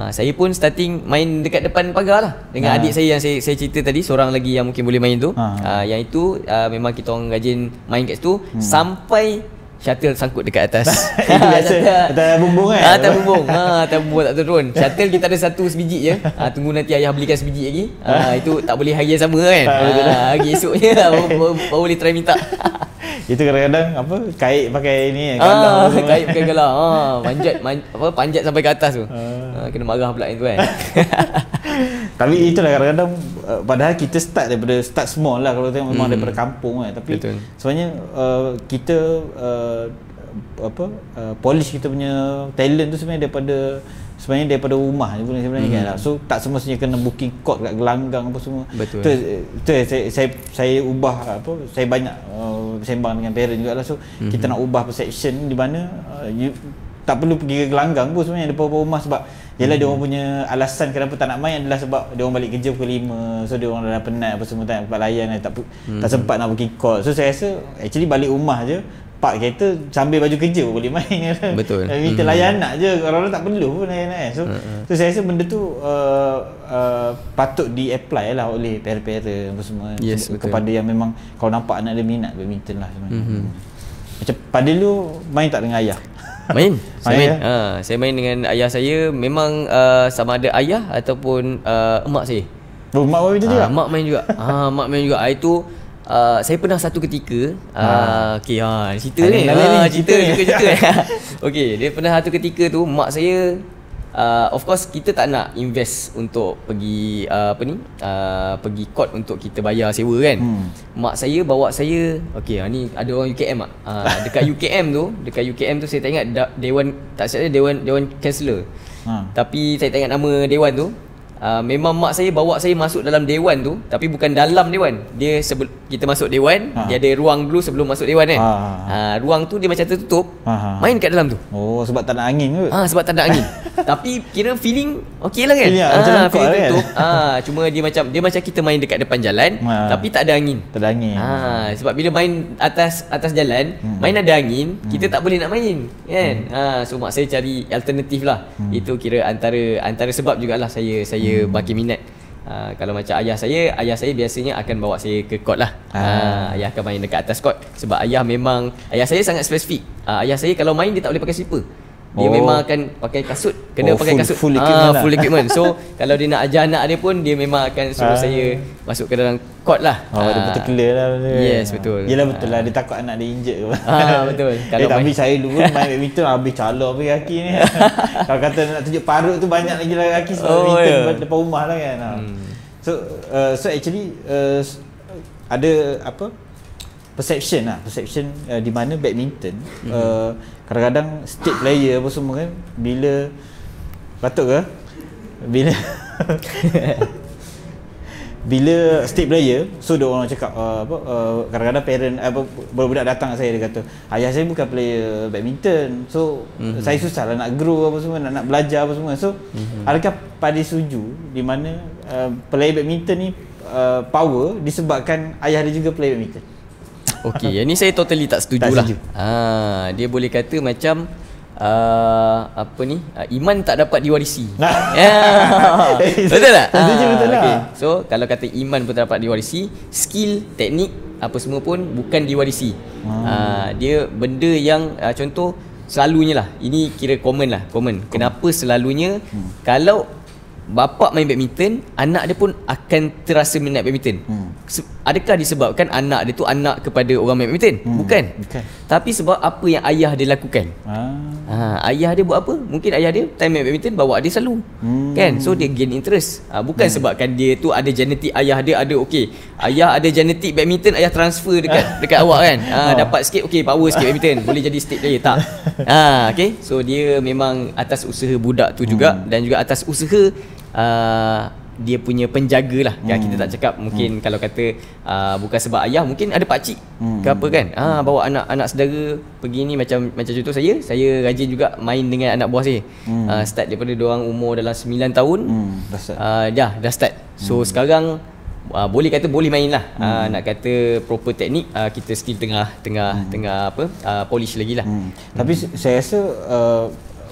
Saya pun starting main dekat depan pagar lah dengan adik saya yang saya cerita tadi, seorang lagi yang mungkin boleh main tu. Yang itu memang kita orang rajin main kat situ sampai shuttle sangkut dekat atas. Itu biasa. Atas bumbung kan? Atas bumbung. Atas bumbung tak turun. Shuttle kita ada satu sebiji je. Tunggu nanti ayah belikan sebiji lagi. Itu tak boleh hari yang sama kan. Hari esoknya baru boleh try minta. Itu kadang-kadang apa, kait pakai ni galang. Kait pakai galang. Panjat sampai ke atas tu. Kena marah pula itu kan. Tapi itulah kadang-kadang padahal kita start small lah kalau tengok memang daripada kampung kan. Tapi betul. Sebenarnya kita polish kita punya talent tu sebenarnya daripada rumah je sebenarnya kan. So tak semestinya kena booking court kat gelanggang apa semua. Betul. Tu saya ubah saya banyak sembang dengan parent jugalah. So kita nak ubah perception di mana tak perlu pergi ke gelanggang pun sebenarnya depan rumah, sebab yalah dia orang punya alasan kenapa tak nak main adalah sebab dia orang balik kerja pukul 5. So dia orang dah penat apa semua, tak sempat layan, tak sempat nak pergi court. So saya rasa actually balik rumah je, park kereta sambil baju kerja pun boleh main. Betul. Minta layan nak je, orang-orang tak perlu pun layan. So saya rasa benda tu patut di-apply lah oleh parent-parent apa semua. Yes, kepada yang memang kalau nampak anak dia minat badminton lah sebenarnya. Macam pada lu main tak dengan ayah? Main. Saya main dengan ayah saya. Memang sama ada ayah ataupun emak saya. Mak main juga? Mak main juga. Mak main juga. Itu saya pernah satu ketika cerita ni. Cerita. Okey, dia pernah satu ketika tu mak saya of course kita tak nak invest untuk pergi pergi court untuk kita bayar sewa kan. Mak saya bawa saya, okey ni ada orang UKM dekat UKM tu saya tak ingat dewan, tak silap dewan kansellor. Tapi saya tak ingat nama dewan tu. Memang mak saya bawa saya masuk dalam dewan tu, tapi bukan dalam dewan. Dia kita masuk dewan, dia ada ruang dulu sebelum masuk dewan kan. Ruang tu dia macam tertutup. Main kat dalam tu. Oh, sebab tak nak angin kot. Sebab tak ada angin. Tapi kira feeling okey lah kan. Feeling tutup. Cuma dia macam kita main dekat depan jalan, tapi tak ada angin. Tak ada angin. Sebab bila main atas jalan, main ada angin, kita tak boleh nak main kan. So mak saya cari alternatif lah. Itu kira antara sebab jugalah saya makin minat. Kalau macam ayah saya biasanya akan bawa saya ke court lah. Ayah akan main dekat atas court. Sebab ayah saya sangat spesifik. Ayah saya kalau main dia tak boleh pakai slipper. Dia memang akan pakai kasut. Kena pakai kasut full equipment. So kalau dia nak ajar anak dia pun, dia memang akan suruh saya masuk ke dalam court lah. Dia betul clear lah. Yes, betul. Yelah betul lah, dia takut anak dia injet ke. Betul. Kalau tapi saya dulu main badminton habis calor pergi kaki ni. Kalau kata nak tunjuk parut tu banyak lagi lelaki sebab badminton depan rumah lah kan. So actually ada perception di mana badminton kadang-kadang state player apa semua kan, bila patut ke bila state player, so dia orang cakap kadang-kadang parent budak datang kat saya, dia kata ayah saya bukan player badminton, so saya susah lah nak grow apa semua, nak belajar apa semua. So adakah Padi setuju di mana player badminton ni power disebabkan ayah dia juga player badminton? Okey, yang ni saya totally tak setuju lah. Dia boleh kata macam iman tak dapat diwarisi. Betul tak? Betul lah. Okay. So kalau kata iman pun tak dapat diwarisi, skill, teknik apa semua pun bukan diwarisi. Dia benda yang contoh selalunya lah, ini kira common. Kenapa selalunya kalau bapa main badminton, anak dia pun akan terasa minat badminton. Adakah disebabkan anak dia tu anak kepada orang main badminton? Bukan. Tapi sebab apa yang ayah dia lakukan. Ayah dia buat apa? Mungkin ayah dia time main badminton bawa dia selalu. Kan? So dia gain interest. Bukan sebabkan dia tu ada genetik, ayah dia ada ayah ada genetik badminton, ayah transfer dekat awak kan. Dapat sikit power sikit badminton, boleh jadi state player. Tak. Okay. So dia memang atas usaha budak tu juga, dan juga atas usaha dia punya penjaga lah. Kita tak cakap mungkin kalau kata bukan sebab ayah, mungkin ada pakcik ke apa kan, bawa anak saudara pergi ni, macam contoh saya rajin juga main dengan anak buah saya. Start daripada diorang umur dalam 9 tahun. Dah start. So sekarang boleh kata boleh main lah. Nak kata proper teknik, kita skill tengah polish lagi lah. Tapi saya rasa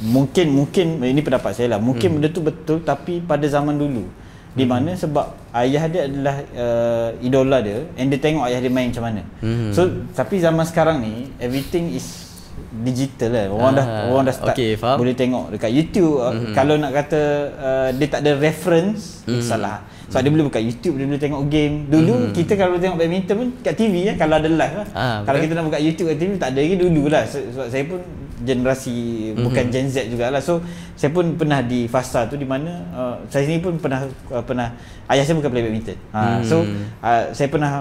mungkin ini pendapat saya lah, mungkin benda tu betul, tapi pada zaman dulu di mana sebab ayah dia adalah idola dia, and dia tengok ayah dia main macam mana. So tapi zaman sekarang ni everything is digital lah. Orang dah start boleh tengok dekat YouTube. Kalau nak kata dia tak ada reference, salah. So dia boleh buka YouTube, dia boleh tengok game. Dulu kita kalau tengok badminton pun kat TV kalau ada live lah. Kalau kita nak buka YouTube kat TV tak ada lagi dulu lah. Sebab saya pun generasi bukan Gen Z jugalah. So saya pun pernah di fasa tu di mana saya sendiri pun pernah ayah saya bukan play badminton. So saya pernah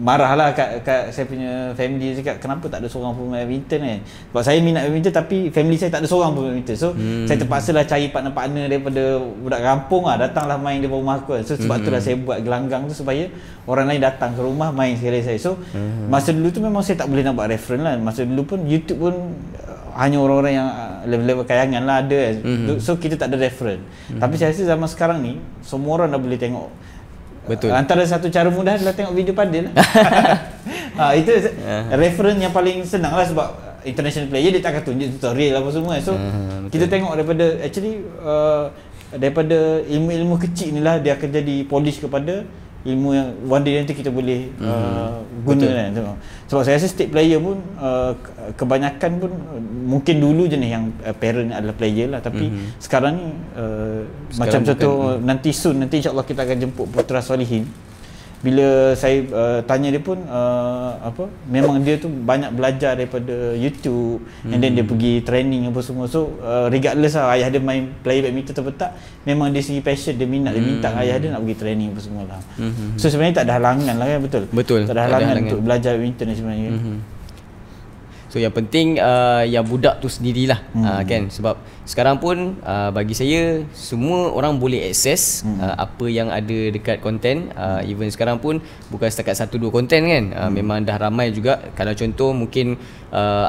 marah lah kat saya punya family, cakap kenapa tak ada seorang pun main badminton kan. Sebab saya minat badminton tapi family saya tak ada seorang pun badminton. So saya terpaksa lah cari partner-partner daripada budak kampung lah, datanglah main di rumah aku. So sebab itulah saya buat gelanggang tu supaya orang lain datang ke rumah main sekali saya. So masa dulu tu memang saya tak boleh nak buat reference lah. Masa dulu pun YouTube pun hanya orang-orang yang level-level kayangan lah ada. So kita tak ada reference. Tapi saya rasa zaman sekarang ni semua orang dah boleh tengok. Betul. Antara satu cara mudah adalah tengok video Padel lah. Itu reference yang paling senang lah, sebab international player dia tak akan tunjuk tutorial apa semua. So kita tengok daripada daripada ilmu-ilmu kecil ni lah dia akan jadi polish kepada ilmu yang one day nanti kita boleh guna kan. Sebab saya rasa state player pun kebanyakan pun mungkin dulu je ni yang parent adalah player lah, tapi sekarang ni macam contoh nanti insyaAllah kita akan jemput Putra Solihin. Bila saya tanya dia pun memang dia tu banyak belajar daripada YouTube, and then dia pergi training apa semua. So regardless lah ayah dia main play badminton atau tak, memang dia sendiri passion, dia minat, dia minta ayah dia nak pergi training apa semua lah. So sebenarnya tak ada halangan lah kan, betul tak ada halangan untuk belajar badminton sebenarnya. So yang penting yang budak tu sendirilah kan, sebab sekarang pun bagi saya semua orang boleh akses apa yang ada dekat konten. Even sekarang pun bukan setakat 1-2 konten kan, memang dah ramai juga. Kalau contoh mungkin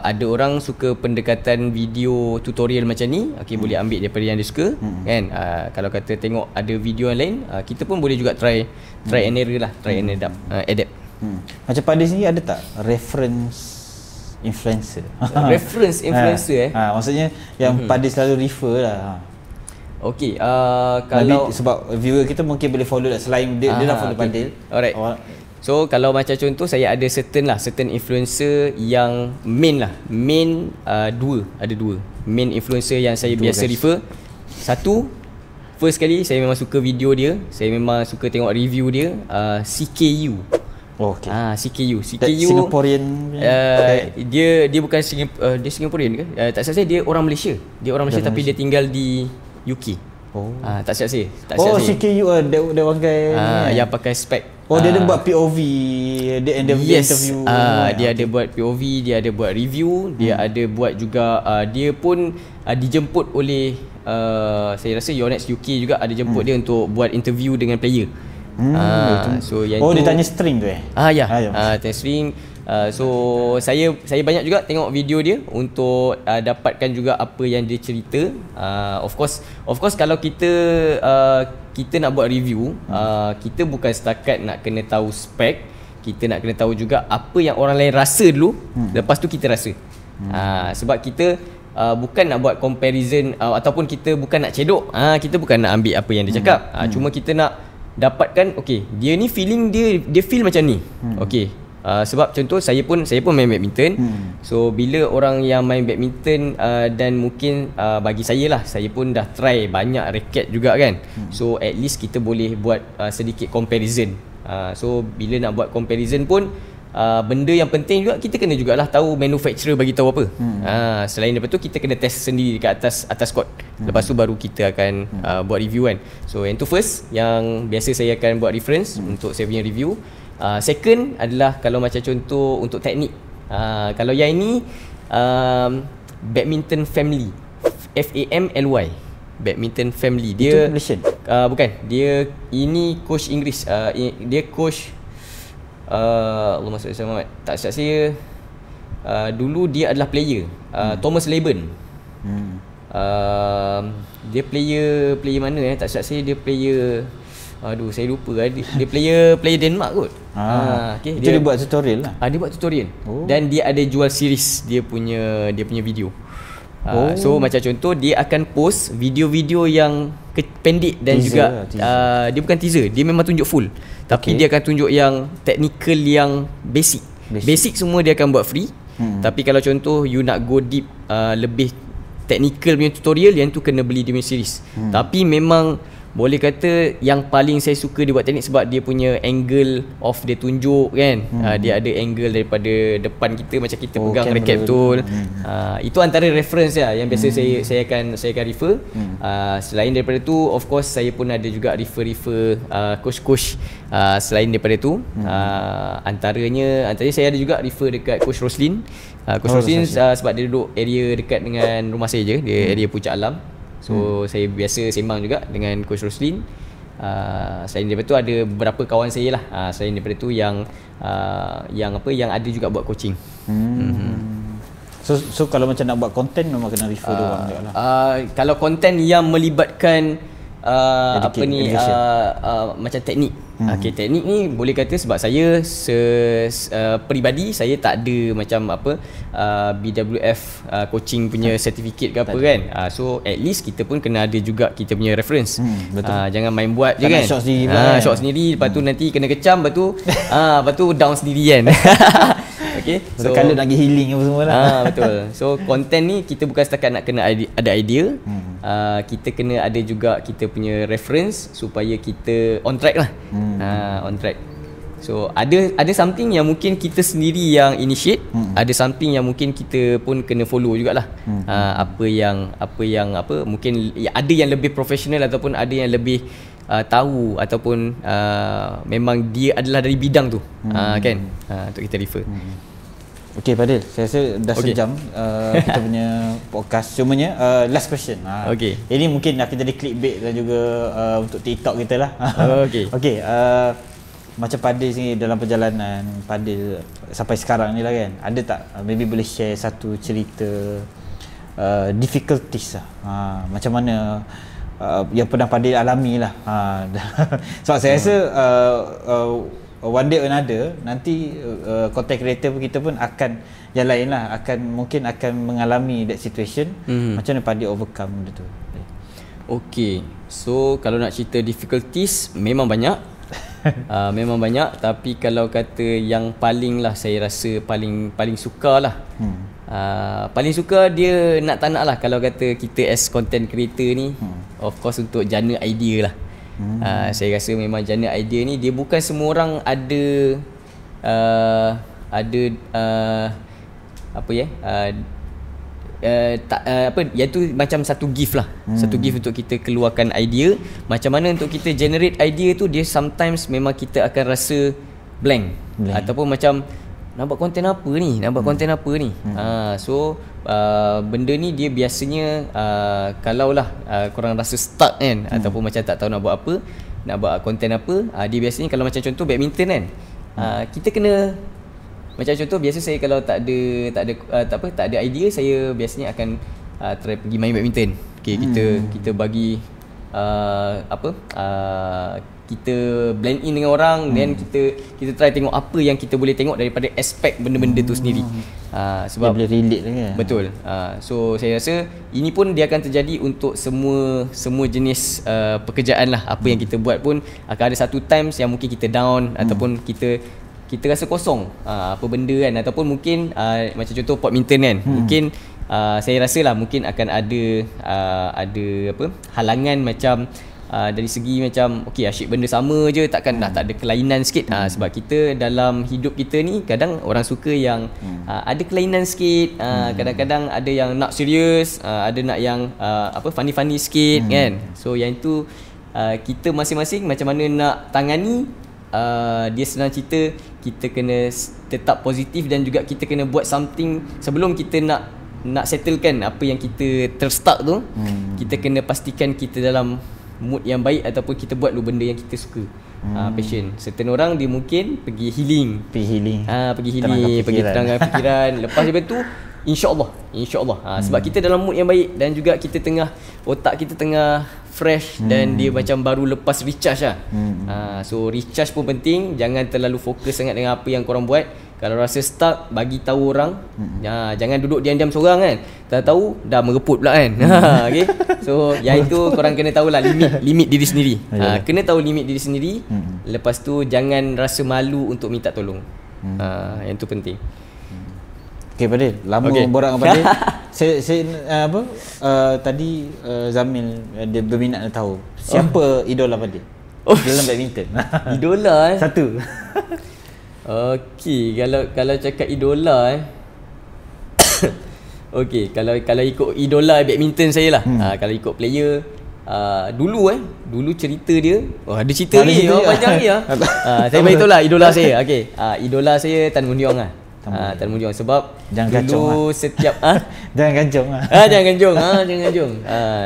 ada orang suka pendekatan video tutorial macam ni, boleh ambil daripada yang dia suka kan. Kalau kata tengok ada video yang lain, kita pun boleh juga try and error lah, try and adapt. Macam pada sini ada tak reference influencer? Reference influencer maksudnya yang pada selalu refer lah. Okey, kalau sebab viewer kita mungkin boleh follow lah, selain dia dah follow Padel. Alright. So kalau macam contoh saya ada certain influencer yang main dua main influencer yang saya biasa refer. Satu, first kali saya memang suka video dia, saya memang suka tengok review dia, CKU. CKU Singaporean. Dia bukan dia Singaporean ke? Tak silap saya dia orang Malaysia. Tapi dia tinggal di UK. Tak silap saya. CKU dia orang yang pakai spek. Dia ada buat POV, dia interview. Dia ada buat POV, dia ada buat review, dia ada buat juga dia pun dijemput oleh saya rasa Yonex UK juga ada jemput dia untuk buat interview dengan player. So yang dia tanya string tu tanya string. So saya banyak juga tengok video dia untuk dapatkan juga apa yang dia cerita. Of course kalau kita nak buat review, kita bukan setakat nak kena tahu spek, kita nak kena tahu juga apa yang orang lain rasa dulu, lepas tu kita rasa. Sebab kita bukan nak buat comparison, ataupun kita bukan nak cedok, kita bukan nak ambil apa yang dia cakap. Cuma kita nak dapatkan dia ni feeling dia feel macam ni. Sebab contoh saya pun main badminton. So bila orang yang main badminton dan mungkin bagi saya lah, saya pun dah try banyak racket juga kan. So at least kita boleh buat sedikit comparison. So bila nak buat comparison pun benda yang penting juga, kita kena jugalah tahu manufacturer bagi tahu apa. Selain daripada tu kita kena test sendiri dekat atas court. Lepas tu baru kita akan buat review kan. So yang tu first, yang biasa saya akan buat reference untuk saya punya review. Second adalah kalau macam contoh untuk teknik. Kalau yang ini Badminton Family, FAMLY, Badminton Family. Dia itu Malaysian? Bukan, dia ini coach Inggeris. Dia coach Allahumma salli ala Muhammad. Tak silap saya dulu dia adalah player, Thomas Laban. Dia player mana tak silap saya, dia player, saya lupa. Dia player Denmark kot. Dia buat tutorial lah. Dia buat tutorial. Dan dia ada jual series dia punya video. So macam contoh dia akan post video-video yang pendek dan teaser dia bukan teaser, dia memang tunjuk full. Tapi dia akan tunjuk yang technical yang basic semua dia akan buat free. Tapi kalau contoh you nak go deep, lebih technical punya tutorial, yang tu kena beli dia punya series. Tapi memang boleh kata yang paling saya suka dia buat teknik sebab dia punya angle of dia tunjuk kan. Dia ada angle daripada depan kita macam kita pegang racket betul. Itu antara reference lah yang biasa saya akan refer. Selain daripada tu, of course saya pun ada juga refer coach-coach selain daripada tu. Antaranya saya ada juga refer dekat Coach Roslin. Coach Roslin sebab dia duduk area dekat dengan rumah saya je, dia area Puncak Alam. So saya biasa sembang juga dengan Coach Roslin. Selain daripada tu ada beberapa kawan saya lah. Selain daripada tu yang ada juga buat coaching. So kalau macam nak buat konten memang kena refer dia orang juga lah. Kalau konten yang melibatkan macam teknik. Teknik ni boleh kata sebab saya peribadi saya tak ada macam BWF coaching punya certificate ke apa kan. So at least kita pun kena ada juga kita punya reference. Jangan main buat je kan. Shot sendiri lepas tu nanti kena kecam, lepas tu down sendiri kan. So kalau nak pergi healing apa semua lah. Betul. So konten ni kita bukan setakat nak kena ada idea. Kita kena ada juga kita punya reference supaya kita on track lah. On track. So ada something yang mungkin kita sendiri yang initiate, ada something yang mungkin kita pun kena follow jugalah. Apa yang mungkin ada yang lebih profesional ataupun ada yang lebih tahu ataupun memang dia adalah dari bidang tu. Kan? Untuk kita refer. Okey Fadil, saya rasa dah sejam kita punya podcast. Cumanya last question. Ini mungkin akan jadi clickbait dan juga untuk TikTok kita lah. Okey, macam Fadil sini dalam perjalanan Fadil sampai sekarang ni lah kan, ada tak maybe boleh share satu cerita difficulties lah, macam mana yang pernah Fadil alami lah. Sebab saya rasa one day or another nanti content creator kita pun akan yang lain lah, mungkin akan mengalami that situation. Macam mana Fadil overcome benda tu? Okay, so kalau nak cerita difficulties memang banyak. Memang banyak, tapi kalau kata yang paling lah, saya rasa paling suka lah. Paling suka dia nak tak nak lah, kalau kata kita as content creator ni, of course untuk jana idea lah. Saya rasa memang jana idea ni dia bukan semua orang ada iaitu macam satu gift lah. Satu gift untuk kita keluarkan idea. Macam mana untuk kita generate idea tu, dia sometimes memang kita akan rasa blank. Ataupun macam nak buat konten apa ni? So benda ni dia biasanya kalaulah korang rasa stuck kan, ataupun macam tak tahu nak buat apa, nak buat konten apa, dia biasanya kalau macam contoh badminton kan, kita kena macam contoh biasa saya kalau tak ada idea, saya biasanya akan try pergi main badminton. Kita bagi kita blend in dengan orang, then kita try tengok apa yang kita boleh tengok daripada aspek benda-benda tu sendiri. Sebab dia boleh relate kan. Betul. So saya rasa ini pun dia akan terjadi untuk semua jenis pekerjaan lah. Apa yang kita buat pun akan ada satu times yang mungkin kita down, ataupun kita rasa kosong apa benda kan, ataupun mungkin macam contoh badminton kan, mungkin saya rasa lah mungkin akan ada halangan macam dari segi macam okey asyik benda sama je, takkan tak ada kelainan sikit. Sebab kita dalam hidup kita ni kadang orang suka yang ada kelainan sikit, kadang-kadang ada yang nak serius, ada nak yang funny-funny sikit kan. So yang itu kita masing-masing macam mana nak tangani. Dia senang cerita, kita kena tetap positif dan juga kita kena buat something sebelum kita nak settlekan apa yang kita terstuck tu. Kita kena pastikan kita dalam mood yang baik, ataupun kita buat dulu benda yang kita suka. Passion. Certain orang dia mungkin pergi healing, pergi terangkan fikiran. Lepas daripada tu InsyaAllah sebab kita dalam mood yang baik dan juga kita otak kita tengah fresh dan dia macam baru lepas recharge lah. So recharge pun penting. Jangan terlalu fokus sangat dengan apa yang korang buat. Kalau rasa stuck, bagi tahu orang. Jangan duduk diam-diam seorang kan. Tak tahu dah mereput pula kan. Okay. So yang itu korang kena tahulah limit diri sendiri. Kena tahu limit diri sendiri. Lepas tu jangan rasa malu untuk minta tolong. Yang tu penting. Okay Fadil, lama borak dengan Fadil. saya tadi Zamil dia berminat nak tahu siapa idola Fadil dalam badminton. Idola Satu. Okey, kalau cakap idola okey, kalau ikut idola badminton saya lah. Kalau ikut player dulu cerita dia. Ada cerita ni panjang ni saya beritahu lah idola saya. Okey, idola saya Tan Mun Yong lah. Tan Mun Yong sebab jangan dulu kacung, setiap jangan kancung jangan kancung.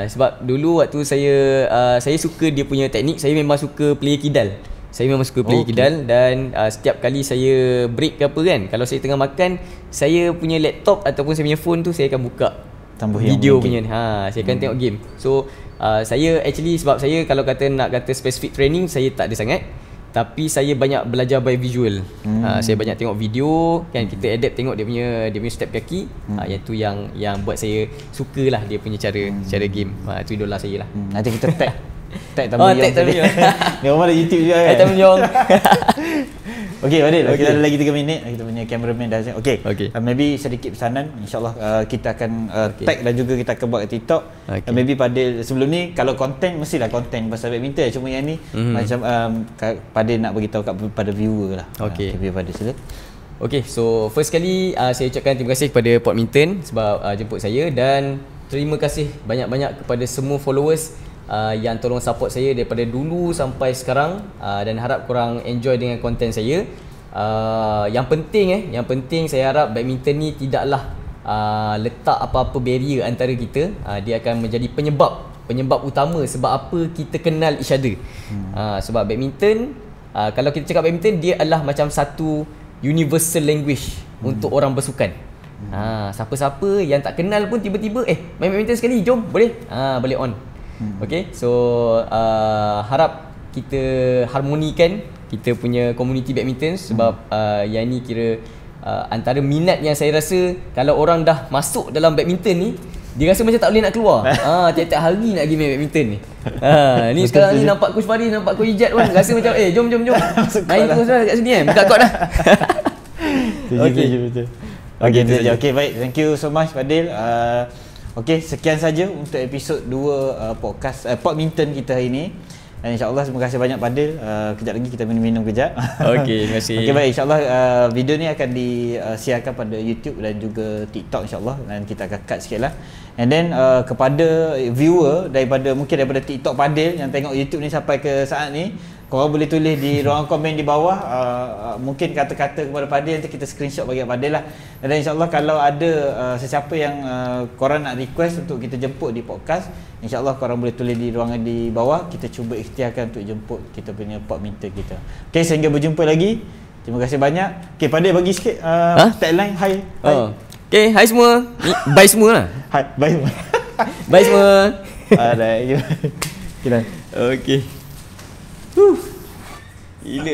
Sebab dulu waktu saya suka dia punya teknik, saya memang suka player kidal. Saya memang suka player kidal dan setiap kali saya break ke apa kan, kalau saya tengah makan, saya punya laptop ataupun saya punya phone tu saya akan buka video punya ni. Saya akan tengok game. So saya actually, sebab saya kalau nak kata specific training saya tak ada sangat, tapi saya banyak belajar by visual. Saya banyak tengok video kan, kita adapt tengok dia punya step kaki. Yang tu yang buat saya sukalah dia punya cara game. Itu idola saya lah. Nanti kita tag Tan Mun Yong. Dia orang ada YouTube juga kan. Tan Mun Yong. Okey Fadil, kita ada lagi 3 minit. Kita punya cameraman dah siap. Okey. Maybe sedikit pesanan, InsyaAllah kita akan tag dan juga kita akan buat ke TikTok. Maybe Fadil sebelum ni kalau konten, mestilah konten pasal badminton. Cuma yang ni macam Fadil nak beritahu pada viewer lah. Okey, viewer Fadil sila. Okay, so first kali saya ucapkan terima kasih kepada Podminton sebab jemput saya, dan terima kasih banyak-banyak kepada semua followers yang tolong support saya daripada dulu sampai sekarang, dan harap korang enjoy dengan konten saya. Yang penting saya harap badminton ni tidaklah letak apa-apa barrier antara kita. Dia akan menjadi penyebab utama sebab apa kita kenal each other. Sebab badminton, kalau kita cakap badminton, dia adalah macam satu universal language untuk orang bersukan. Siapa-siapa yang tak kenal pun tiba-tiba main badminton sekali, jom, boleh on. Okay, so harap kita harmonikan kita punya community badminton sebab yang ni kira antara minat yang saya rasa, kalau orang dah masuk dalam badminton ni, dia rasa macam tak boleh nak keluar. Tiap-tiap hari nak pergi main badminton ni. Ni sekarang ni nampak Coach Faris, nampak Coach Ijat pun rasa macam jom main terus lah kat sini kan, buka kot dah. Okay, baik, thank you so much Fadil. Okey, sekian saja untuk episod 2 podcast Podminton kita hari ini. Dan insyaAllah terima kasih banyak Fadil. Kejap lagi kita minum kejap. Okey, terima kasih. Okey, baik, insyaAllah video ni akan disiarkan pada YouTube dan juga TikTok insyaAllah, dan kita akan cut sikit lah. And then kepada viewer daripada TikTok Fadil yang tengok YouTube ni sampai ke saat ni, korang boleh tulis di ruangan komen di bawah mungkin kata-kata kepada Fadil, nanti kita screenshot bagi Fadil lah. Dan insyaAllah kalau ada sesiapa yang korang nak request untuk kita jemput di podcast, insyaAllah korang boleh tulis di ruangan di bawah, kita cuba ikhtiarkan untuk jemput kita punya Podminton kita. Okay, sehingga berjumpa lagi. Terima kasih banyak. Okay, Fadil bagi sikit tagline. Hi. Okay, hi semua. Bye semua lah. Hi, bye semua. Bye semua. Alright. Okay. Gila.